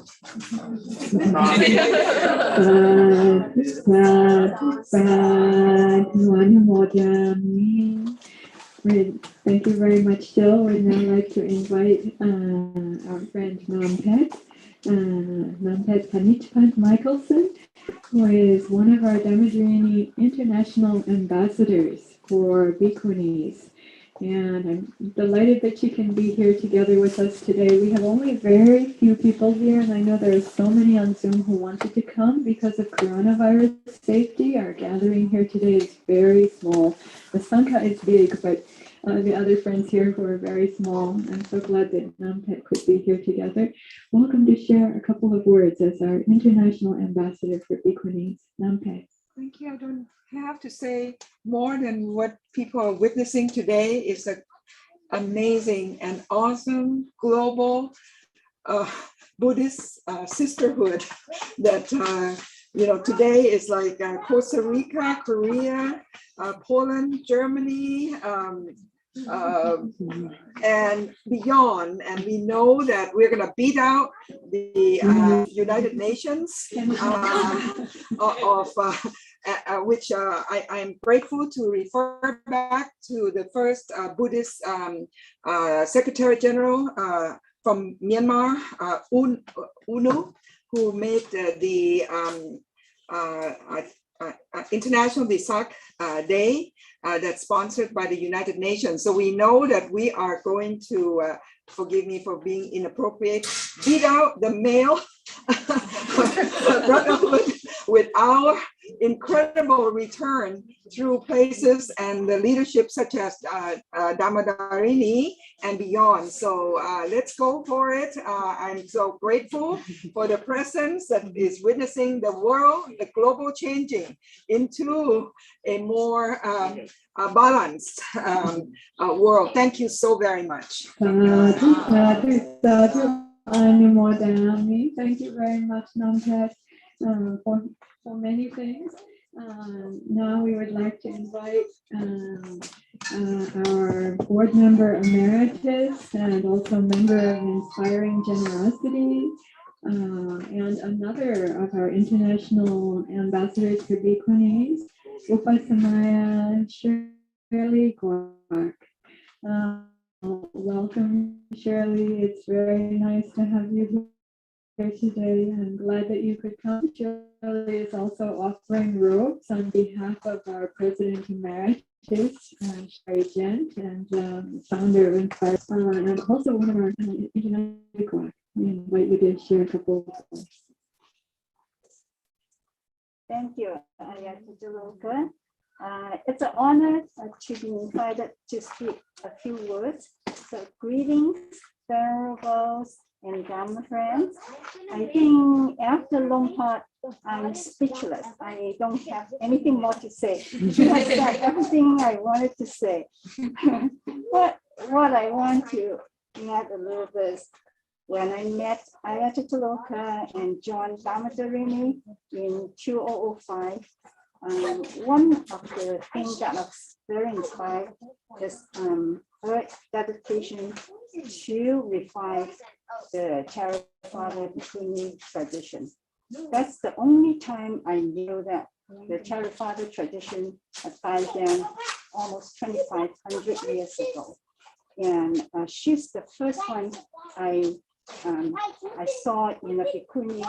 Thank you very much, Jill. We'd now like to invite our friend Nampet Panichpant Michelson, who is one of our Dhammadharini International Ambassadors for Bhikkhunis. And I'm delighted that you can be here together with us today. We have only very few people here, and I know there are so many on Zoom who wanted to come because of coronavirus safety. Our gathering here today is very small. The Sangha is big, but the other friends here who are very small. I'm so glad that Nampet could be here together. Welcome to share a couple of words as our International Ambassador for Bhikkhunis. Nampet. Thank you. I don't have to say more than what people are witnessing today is an amazing and awesome global Buddhist sisterhood that today is like Costa Rica, Korea, Poland, Germany, and beyond. And we know that we're going to beat out the United Nations which I'm grateful to refer back to the first Buddhist Secretary General from Myanmar, UNU, who made the International Vesak Day that's sponsored by the United Nations. So we know that we are going to, forgive me for being inappropriate, beat out the male brotherhood with our incredible return through places and the leadership such as Dhammadharini and beyond. So let's go for it. I'm so grateful for the presence that is witnessing the world, the global changing into a more balanced world. Thank you so very much. Thank you very much, Nampet, for many things. Now we would like to invite our board member emeritus and also member of Inspiring Generosity and another of our international ambassadors for Bhikkhunis, Upasampada Shirley Gork. Welcome, Shirley. It's very nice to have you here today. I'm glad that you could come. Shirley is also offering robes on behalf of our President Emeritus, Sherry Gent, and founder of Inspire, and also one of our international. I invite you to share a couple of things. Thank you, Ayatollah. It's an honor to be invited to speak a few words. So greetings, farewells, and Dhamma friends. I think after a long part, I'm speechless. I don't have anything more to say. I said everything I wanted to say. What I want to add a little bit is when I met Ayatollah and John Dhammadharini in 2005, one of the things that was very inspired is her dedication to revive the Theravada Bhikkhuni tradition. That's the only time I knew that the Theravada tradition had died down almost 2,500 years ago. And she's the first one I saw in a Bhikkhuni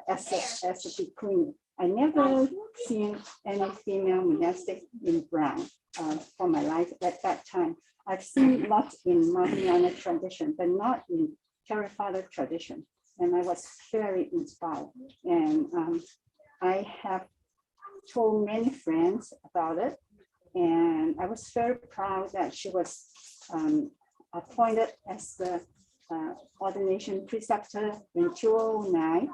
as a Bhikkhuni. I never seen any female monastic in brown for my life at that time. I've seen lots in Mahayana tradition, but not in Theravada tradition. And I was very inspired. And I have told many friends about it. And I was very proud that she was appointed as the ordination preceptor in 2009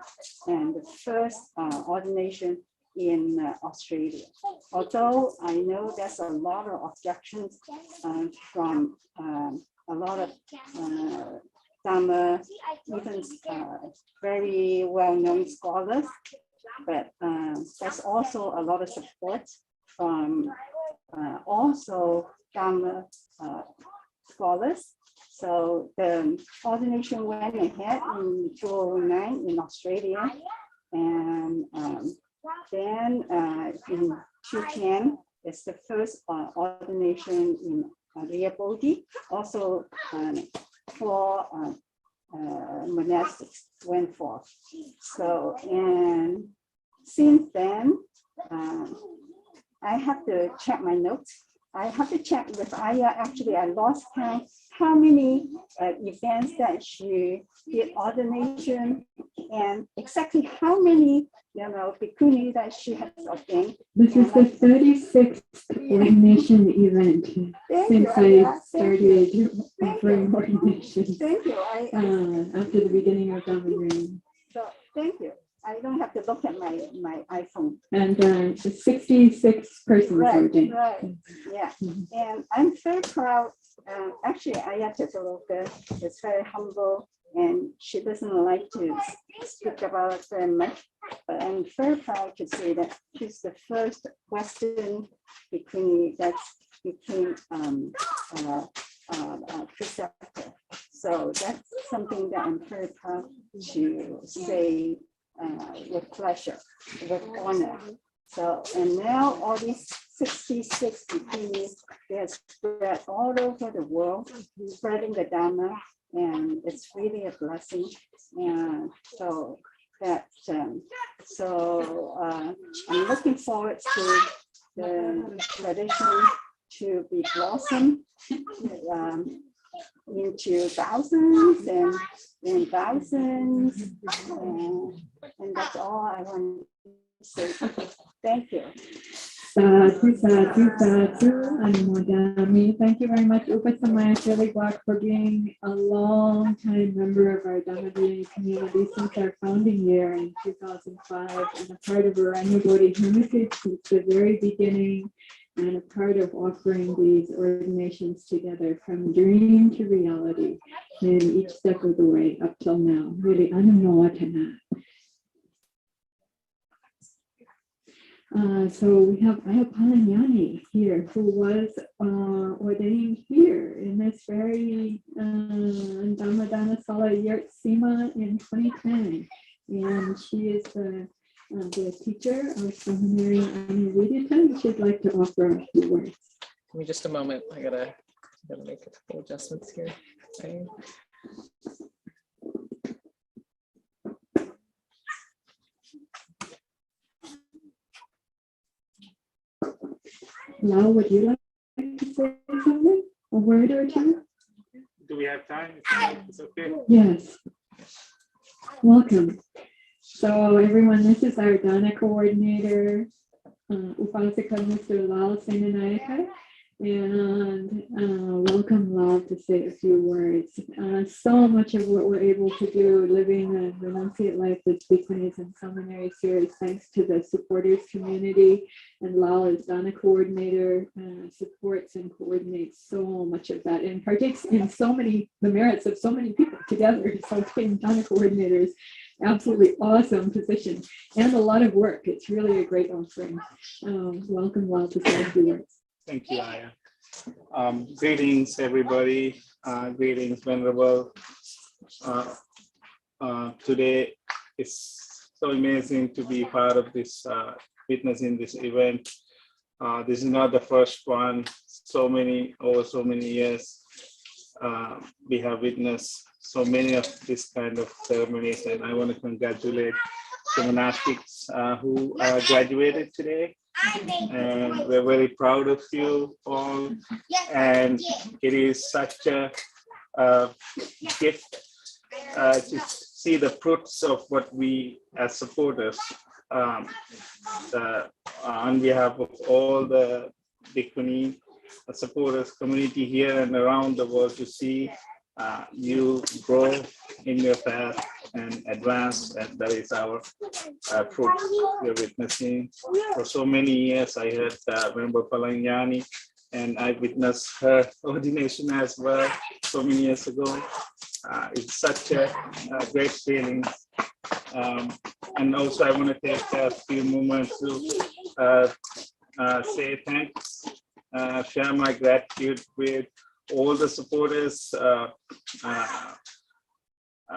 and the first ordination in Australia. Although I know there's a lot of objections from a lot of Dhamma, even very well-known scholars, but there's also a lot of support from also Dhamma scholars. So the ordination went ahead in 2009 in Australia, and then in 2010, it's the first ordination in Ria Bodhi. Also, 4 monastics went forth. So, and since then, I have to check my notes. I have to check with Aya. Actually, I lost count how many events that she did ordination and exactly how many, Bhikkhuni that she has ordained. This is the 36th ordination event since I started offering ordination. Thank you. After the beginning of Dhammadharini. So thank you. I don't have to look at my iPhone. And 66 persons ordained. Right. Yeah. And I'm very proud. Actually, Ayata is very humble and she doesn't like to speak about it very much. But I'm very proud to say that she's the first Western Bhikkhuni that's became preceptor. So that's something that I'm very proud to say with pleasure, with honor. So, and now all these 66 Bhikkhunis, they're spread all over the world, spreading the Dhamma, and it's really a blessing. And so that, I'm looking forward to the tradition to be blossomed into thousands and thousands, and that's all I want to say. Thank you. Sadhu, sadhu, sadhu, anumodami. Thank you very much, Upasampada Shirley Block, for being a long time member of our Dhammadharini community since our founding year in 2005, and a part of our Anubodhi Hermitage since the very beginning, and a part of offering these ordinations together from dream to reality in each step of the way up till now. Really, anumodana. So I have Palanyani here, who was ordained here in this very Dhammadana Sala Yurt Sima in 2010. And she is the teacher of Samaneri Anurita, and she'd like to offer a few words. Give me just a moment. I gotta make a couple adjustments here. Okay. Lau, would you like to say something? A word or two? Do we have time? It's okay. Yes. Welcome. So everyone, this is our Dana coordinator, Upasaka Mr. Lal Senanayaka, and welcome Lal to say a few words. So much of what we're able to do living a renunciate life with Bhikkhunis and Samaneri here is thanks to the supporters community, and Lal is Dana coordinator, supports and coordinates so much of that and partakes in the merits of so many people together. So being Dana coordinators, absolutely awesome position and a lot of work. It's really a great offering. Welcome, Lal, to say a few words. Thank you, Aya. Greetings, everybody. Greetings, Venerable. Today it's so amazing to be part of this, witnessing this event. This is not the first one. Over so many years, we have witnessed so many of this kind of ceremonies, and I want to congratulate the monastics who graduated today. And we're very proud of you all, and it is such a gift to see the fruits of what we as supporters, on behalf of all the Bhikkhuni supporters community here and around the world, to see you grow in your path and advance, and that is our fruit we're witnessing. For so many years, I heard Member Palanyani, and I witnessed her ordination as well so many years ago. It's such a great feeling. And also I want to take a few moments to say thanks, share my gratitude with all the supporters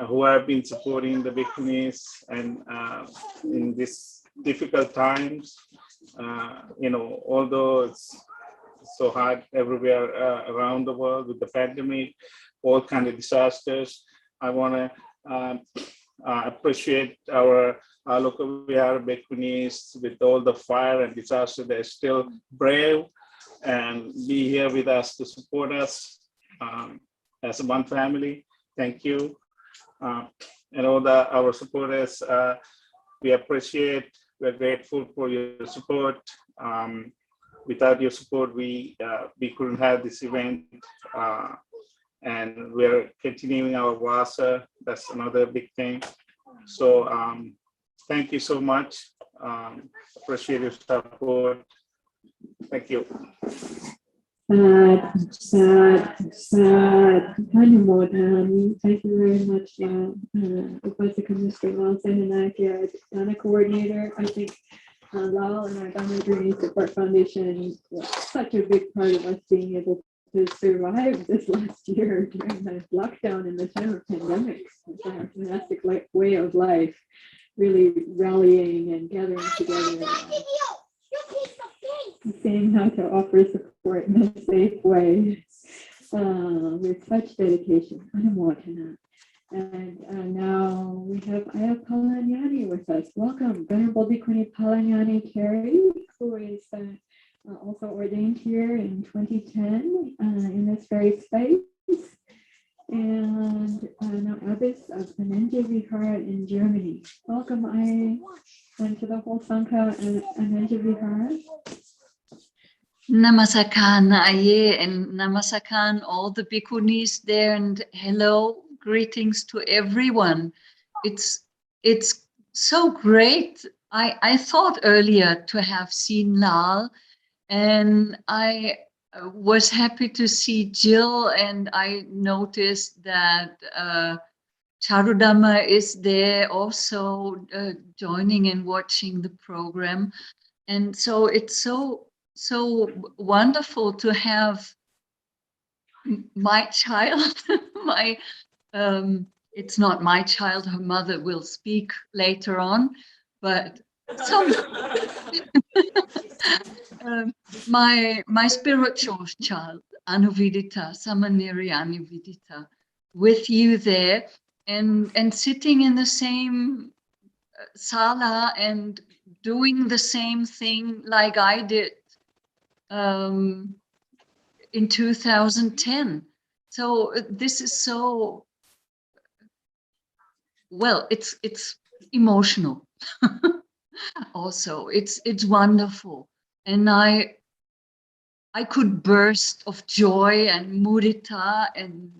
who have been supporting the Bhikkhunis, and in this difficult times, although it's so hard everywhere around the world with the pandemic, all kind of disasters, I want to appreciate our local Vihara Bhikkhunis with all the fire and disaster. They're still brave and be here with us to support us as one family. Thank you. And all our supporters, we appreciate, we're grateful for your support. Without your support, we couldn't have this event. And we're continuing our Vasa. That's another big thing. So thank you so much. Appreciate your support. Thank you. Dhammadharini. Thank you very much, Upasaka Mr. Lawson, and I, your Dana coordinator. I think Lal and our Dhammadharini Support Foundation was such a big part of us being able to survive this last year during the lockdown and the time of pandemic. It's our monastic way of life, really rallying and gathering together. Seeing how to offer support in a safe way with such dedication. Anumodana. And now I have Palanyani with us. Welcome, Venerable Bhikkhuni Palanyani Terry, who is also ordained here in 2010 in this very space. And now Abbess of Ananja Vihara in Germany. Welcome, and to the whole Sangha and Ananja Vihara. Namasakan Aye, and Namasakan all the Bhikkhunis there, and hello, greetings to everyone. It's so great. I thought earlier to have seen Lal, and I was happy to see Jill, and I noticed that Charudama is there also joining and watching the program. And so it's so wonderful to have my child, it's not my child, her mother will speak later on, but my spiritual child, Anuvidita, Samaneri Anuvidita, with you there, and sitting in the same sala and doing the same thing like I did in 2010. So this is so, well, it's emotional. Also, it's wonderful, and I could burst of joy and mudita, and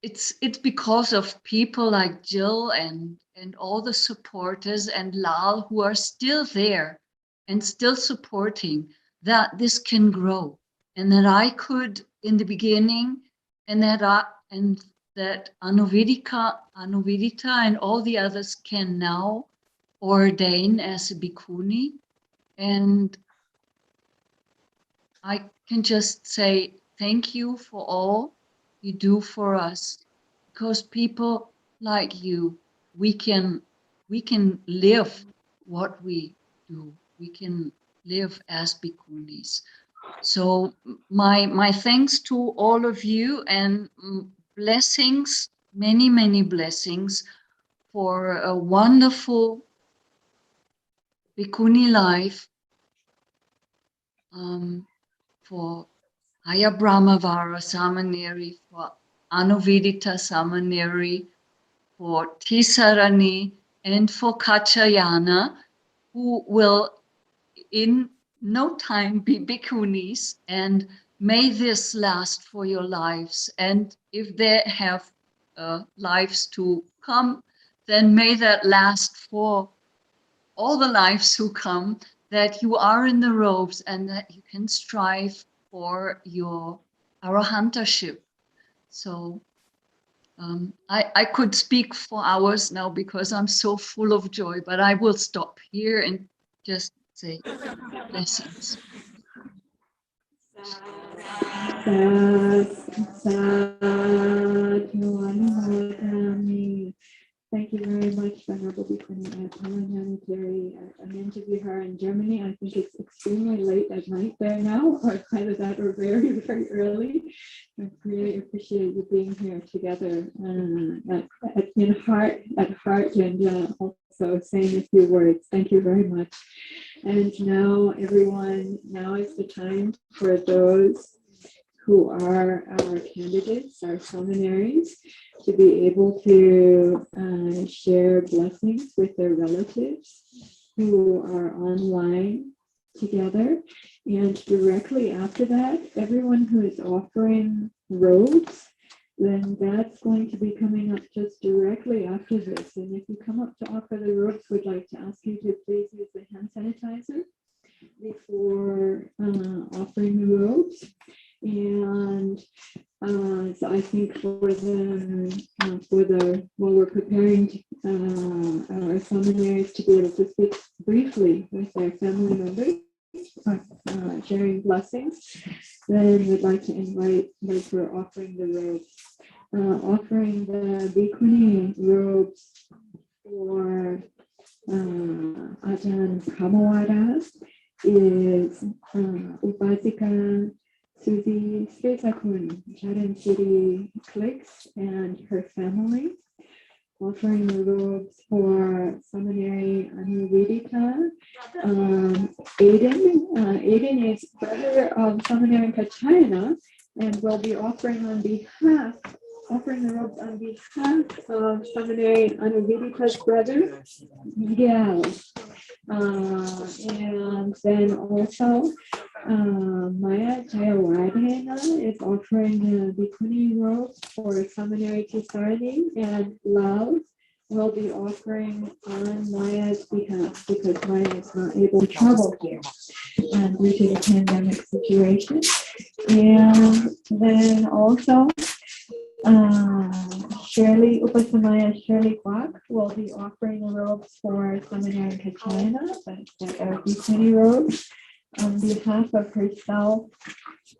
it's because of people like Jill and all the supporters and Lal who are still there and still supporting, that this can grow, and that I could in the beginning, and that Anuvidita and all the others can now ordain as a Bhikkhuni. And I can just say thank you for all you do for us, because people like you, we can live what we do. We can live as Bhikkhunis. So my thanks to all of you, and blessings, many blessings for a wonderful Bhikkhuni life, for Aya Brahmavara Samaneri, for Anuvedita Samaneri, for Tisarani, and for Katyayana, who will in no time be Bhikkhunis, and may this last for your lives. And if they have lives to come, then may that last for all the lives who come, that you are in the robes and that you can strive for your arahantaship. So I could speak for hours now because I'm so full of joy, but I will stop here and just say blessings. Thank you very much, Venerable Bhikkhuni Pabbajja. I meant to be her in Germany. I think it's extremely late at night there now, or either that or very, very early. I really appreciate you being here together at heart, and also saying a few words. Thank you very much. And now, everyone, now is the time for those who are our candidates, our Samaneri, to be able to share blessings with their relatives who are online together. And directly after that, everyone who is offering robes, then that's going to be coming up just directly after this. And if you come up to offer the robes, we'd like to ask you to please use the hand sanitizer before offering the robes. And so I think while we're preparing our Samaneri to be able to speak briefly with their family members, sharing blessings, then we'd like to invite those who are offering the robes. Offering the Bhikkhuni robes for Ajahn Kamawada is Upasika Susie Sesakun, Jaden City Clicks, and her family. Offering the robes for Samaneri Anuvedita. Aiden is brother of Samaneri Katyayana and will be offering the robes on behalf of Samaneri Anuvedita's brother, Miguel. And then also Maya Jayawardena is offering the Bhikkhuni robes for Samaneri Tisarani, and Love will be offering on Maya's behalf because Maya is not able to travel here due to the pandemic situation. And then also Shirley Kwak will be offering the robes for Samaneri Katyayana, that are Bhikkhuni robes, on behalf of herself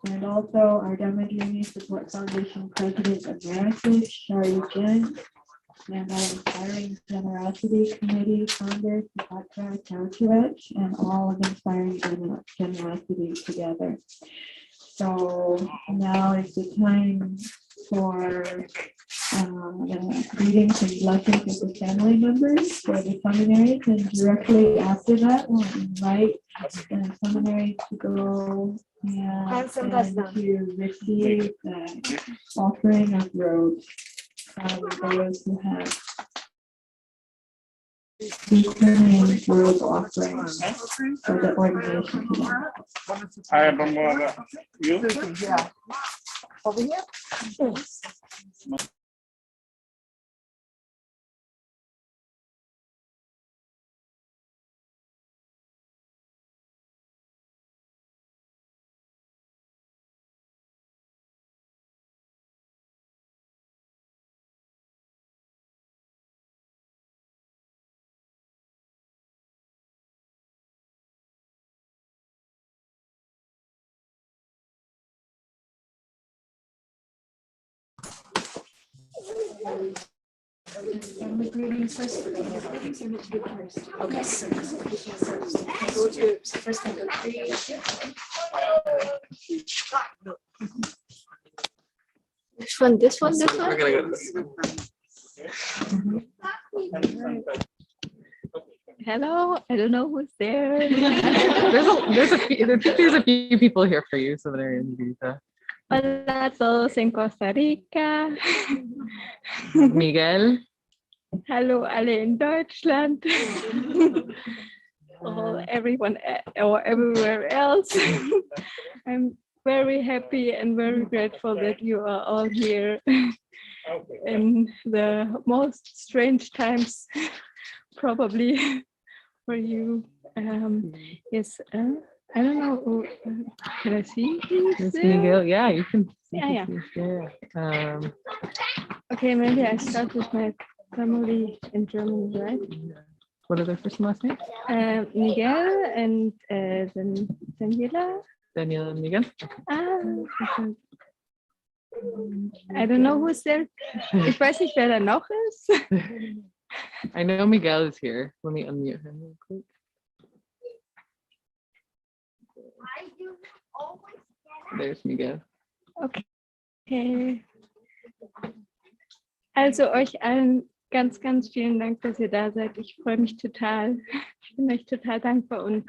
and also our Dhammadharini Support Foundation President Emeritus, Shari Jen, and our Inspiring Generosity Committee founder, Pabbajja Chowchurech, and all of Inspiring Generosity together. So now is the time for the greetings and blessings of the family members for the Samaneri, and directly after that, we'll invite the Samaneri to go and to receive the offering of robes from those who have Bhikkhuni robe offerings for the ordination today. Yeah. Over here? Yes. Family greetings first. Greetings are meant to go first. Okay. Go to first thing. Go Which one? This one? This one? We're gonna go this one. Hello, I don't know who's there. There's a few people here for you, Samaneri and Vita. Hola a todos en Costa Rica. Miguel. Hallo alle in Deutschland. Or everyone or everywhere else. I'm very happy and very grateful that you are all here in the most strange times, probably for you. Yes, I don't know. Can I see? It's Miguel. Yeah, you can. Yeah. Yeah. Okay, maybe I start with my family in Germany, right? What are their first and last names? Miguel and then Daniela. Daniel and Miguel. I don't know who's there. Ich weiß nicht, wer da noch ist. I know Miguel is here. Let me unmute him real quick. There's Miguel. Okay. Also euch allen ganz, ganz vielen Dank, dass ihr da seid. Ich freue mich total. Ich bin euch total dankbar und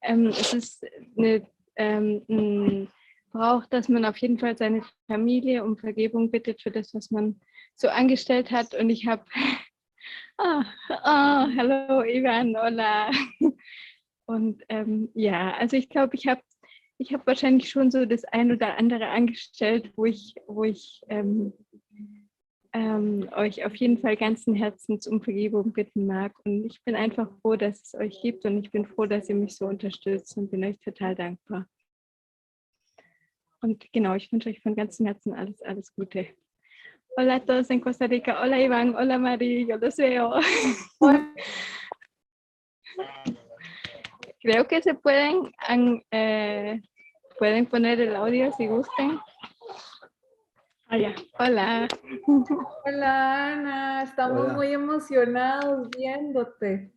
es ist ein Brauch, dass man auf jeden Fall seine Familie um Vergebung bittet für das, was man so angestellt hat. Und ich habe, hallo Ivan, hola. Und ja, also ich glaube, ich habe wahrscheinlich schon so das ein oder andere angestellt, wo ich euch auf jeden Fall ganzen Herzens um Vergebung bitten mag. Und ich bin einfach froh, dass es euch gibt und ich bin froh, dass ihr mich so unterstützt und bin euch total dankbar. Und genau, ich wünsche euch von ganzem Herzen alles, alles Gute. Hola a todos en Costa Rica. Hola Iván, hola Mari, yo los veo. Creo que se pueden poner el audio si gusten. Ya. Hola. Hola Ana, estamos muy emocionados viéndote.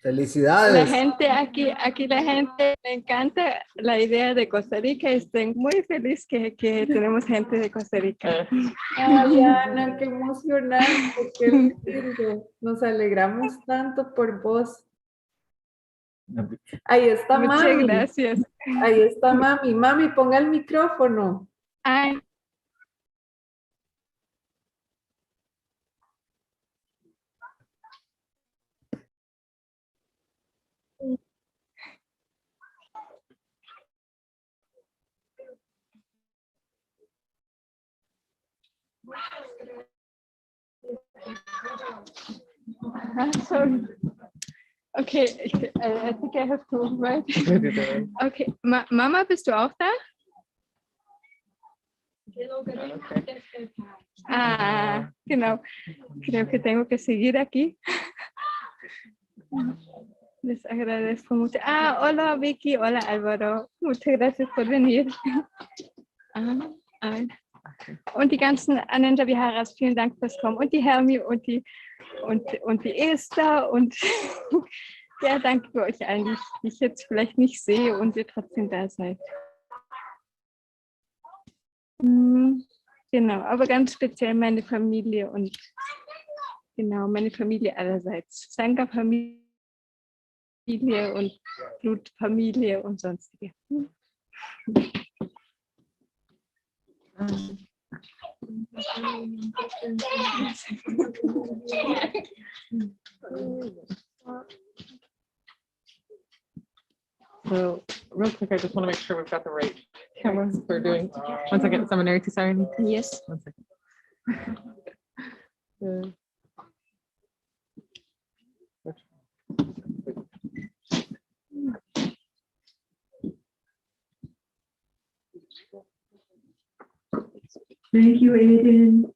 Felicidades. La gente aquí la gente le encanta la idea de Costa Rica. Estoy muy feliz que tenemos gente de Costa Rica. Ay Ana, qué emocionante, qué lindo. Nos alegramos tanto por vos. Ahí está Muchas mami. gracias. Ahí está mami. Mami, ponga el micrófono. Ay. Sorry. Okay, I think I have to, right? Okay, Mama, bist du auch da? Genau. Creo que tengo que seguir aquí. Les agradezco mucho. Hola Vicky, hola Álvaro. Muchas gracias por venir. Und die ganzen Ananda Viharas, vielen Dank fürs Kommen. Und die Hermi und die Esther und ja, danke für euch allen, die ich jetzt vielleicht nicht sehe und ihr trotzdem da seid. Genau, aber ganz speziell meine Familie und genau, meine Familie allerseits. Sangha-Familie und Blutfamilie und sonstige. So real quick, I just want to make sure we've got the right cameras for doing. 1 second, Samaneri to Samaneri. Yes. 1 second. Thank you, Aiden.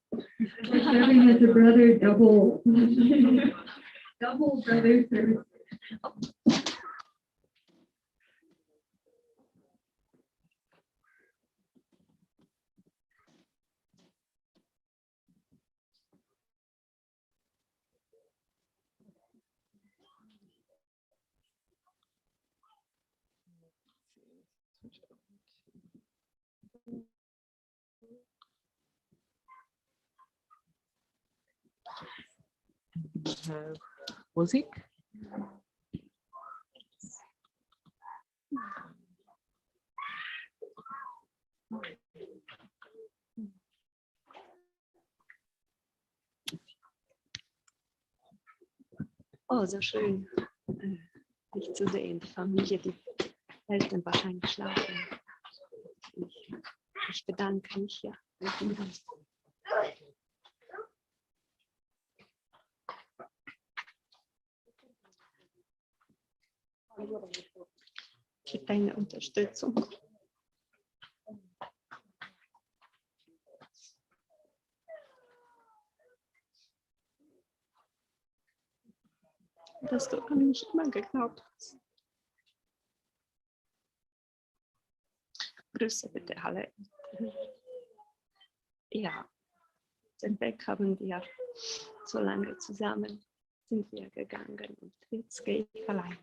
Serving as a brother, double brother service. Wozik? Oh, so schön, dich zu sehen. Die Familie, die Eltern wahrscheinlich schlafen. Ich bedanke mich, ja. Für deine Unterstützung. Dass du an mich immer geglaubt hast. Grüße bitte alle. Ja, den Weg haben wir so lange zusammen sind wir gegangen und jetzt gehe ich alleine.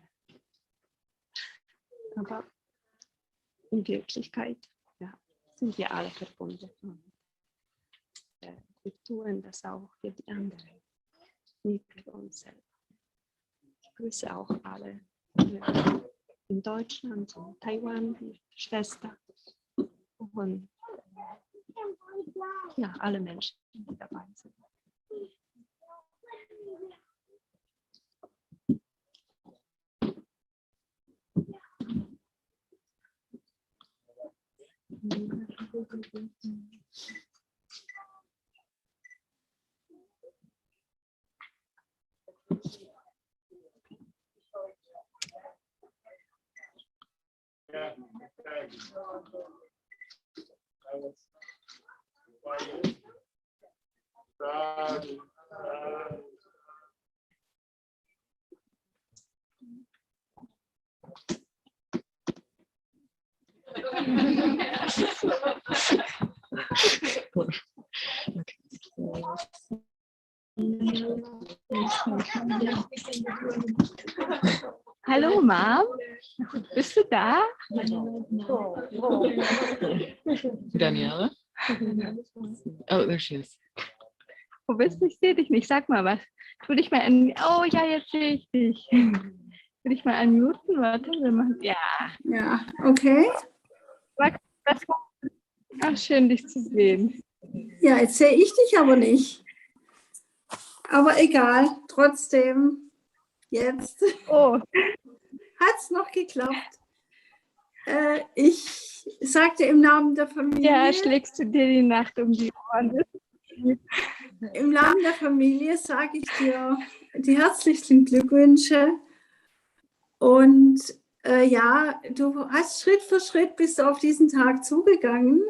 Aber in Wirklichkeit ja, sind wir alle verbunden. Wir tun das auch für die anderen, nicht für uns selber. Ich grüße auch alle in Deutschland, in Taiwan, die Schwester und ja, alle Menschen, die dabei sind. Hallo Mom, bist du da? Daniela? Oh, there she is. Wo bist du? Ich sehe dich nicht. Sag mal was. Tu dich mal an. Oh ja, jetzt sehe ich dich. Tu dich mal unmuten. Warte, wir machen. Ja. Ja, okay. Ach, schön, dich zu sehen. Ja, jetzt sehe ich dich aber nicht. Aber egal, trotzdem, jetzt hat es noch geklappt. Ich sagte im Namen der Familie. Ja, schlägst du dir die Nacht um die Ohren. Im Namen der Familie sage ich dir die herzlichsten Glückwünsche. Und ja, du hast Schritt für Schritt bist du auf diesen Tag zugegangen.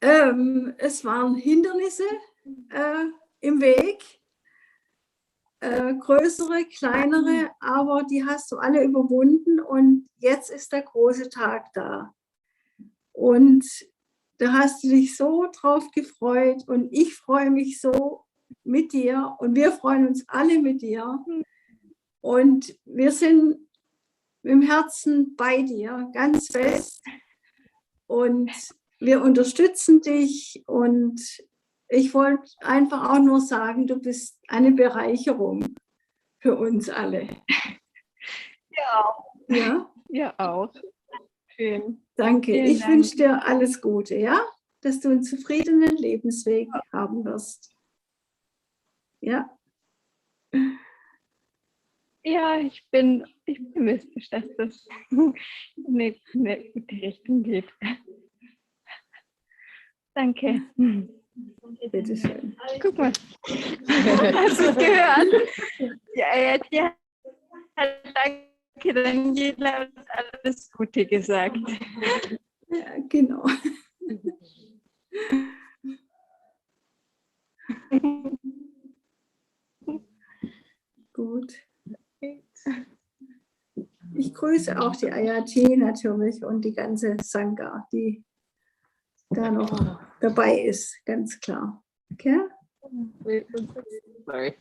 Es waren Hindernisse im Weg. Größere, kleinere, aber die hast du alle überwunden und jetzt ist der große Tag da. Und da hast du dich so drauf gefreut und ich freue mich so mit dir und wir freuen uns alle mit dir. Und wir sind im Herzen bei dir, ganz fest. Und wir unterstützen dich und ich wollte einfach auch nur sagen, du bist eine Bereicherung für uns alle. Ja. Ja? Ja, auch. Schön. Danke. Vielen Ich Dank. wünsche dir alles Gute, ja? Dass du einen zufriedenen Lebensweg haben wirst. Ja? Ja, ich bin optimistisch, dass das in eine gute Richtung geht. Danke. Bitte schön. Guck mal. Hast du es gehört? Ja, danke, Daniela hat alles Gute gesagt. Ja, genau. Gut. Ich grüße auch die IAT natürlich und die ganze Sangha, die da noch dabei ist, ganz klar. Okay? Sorry.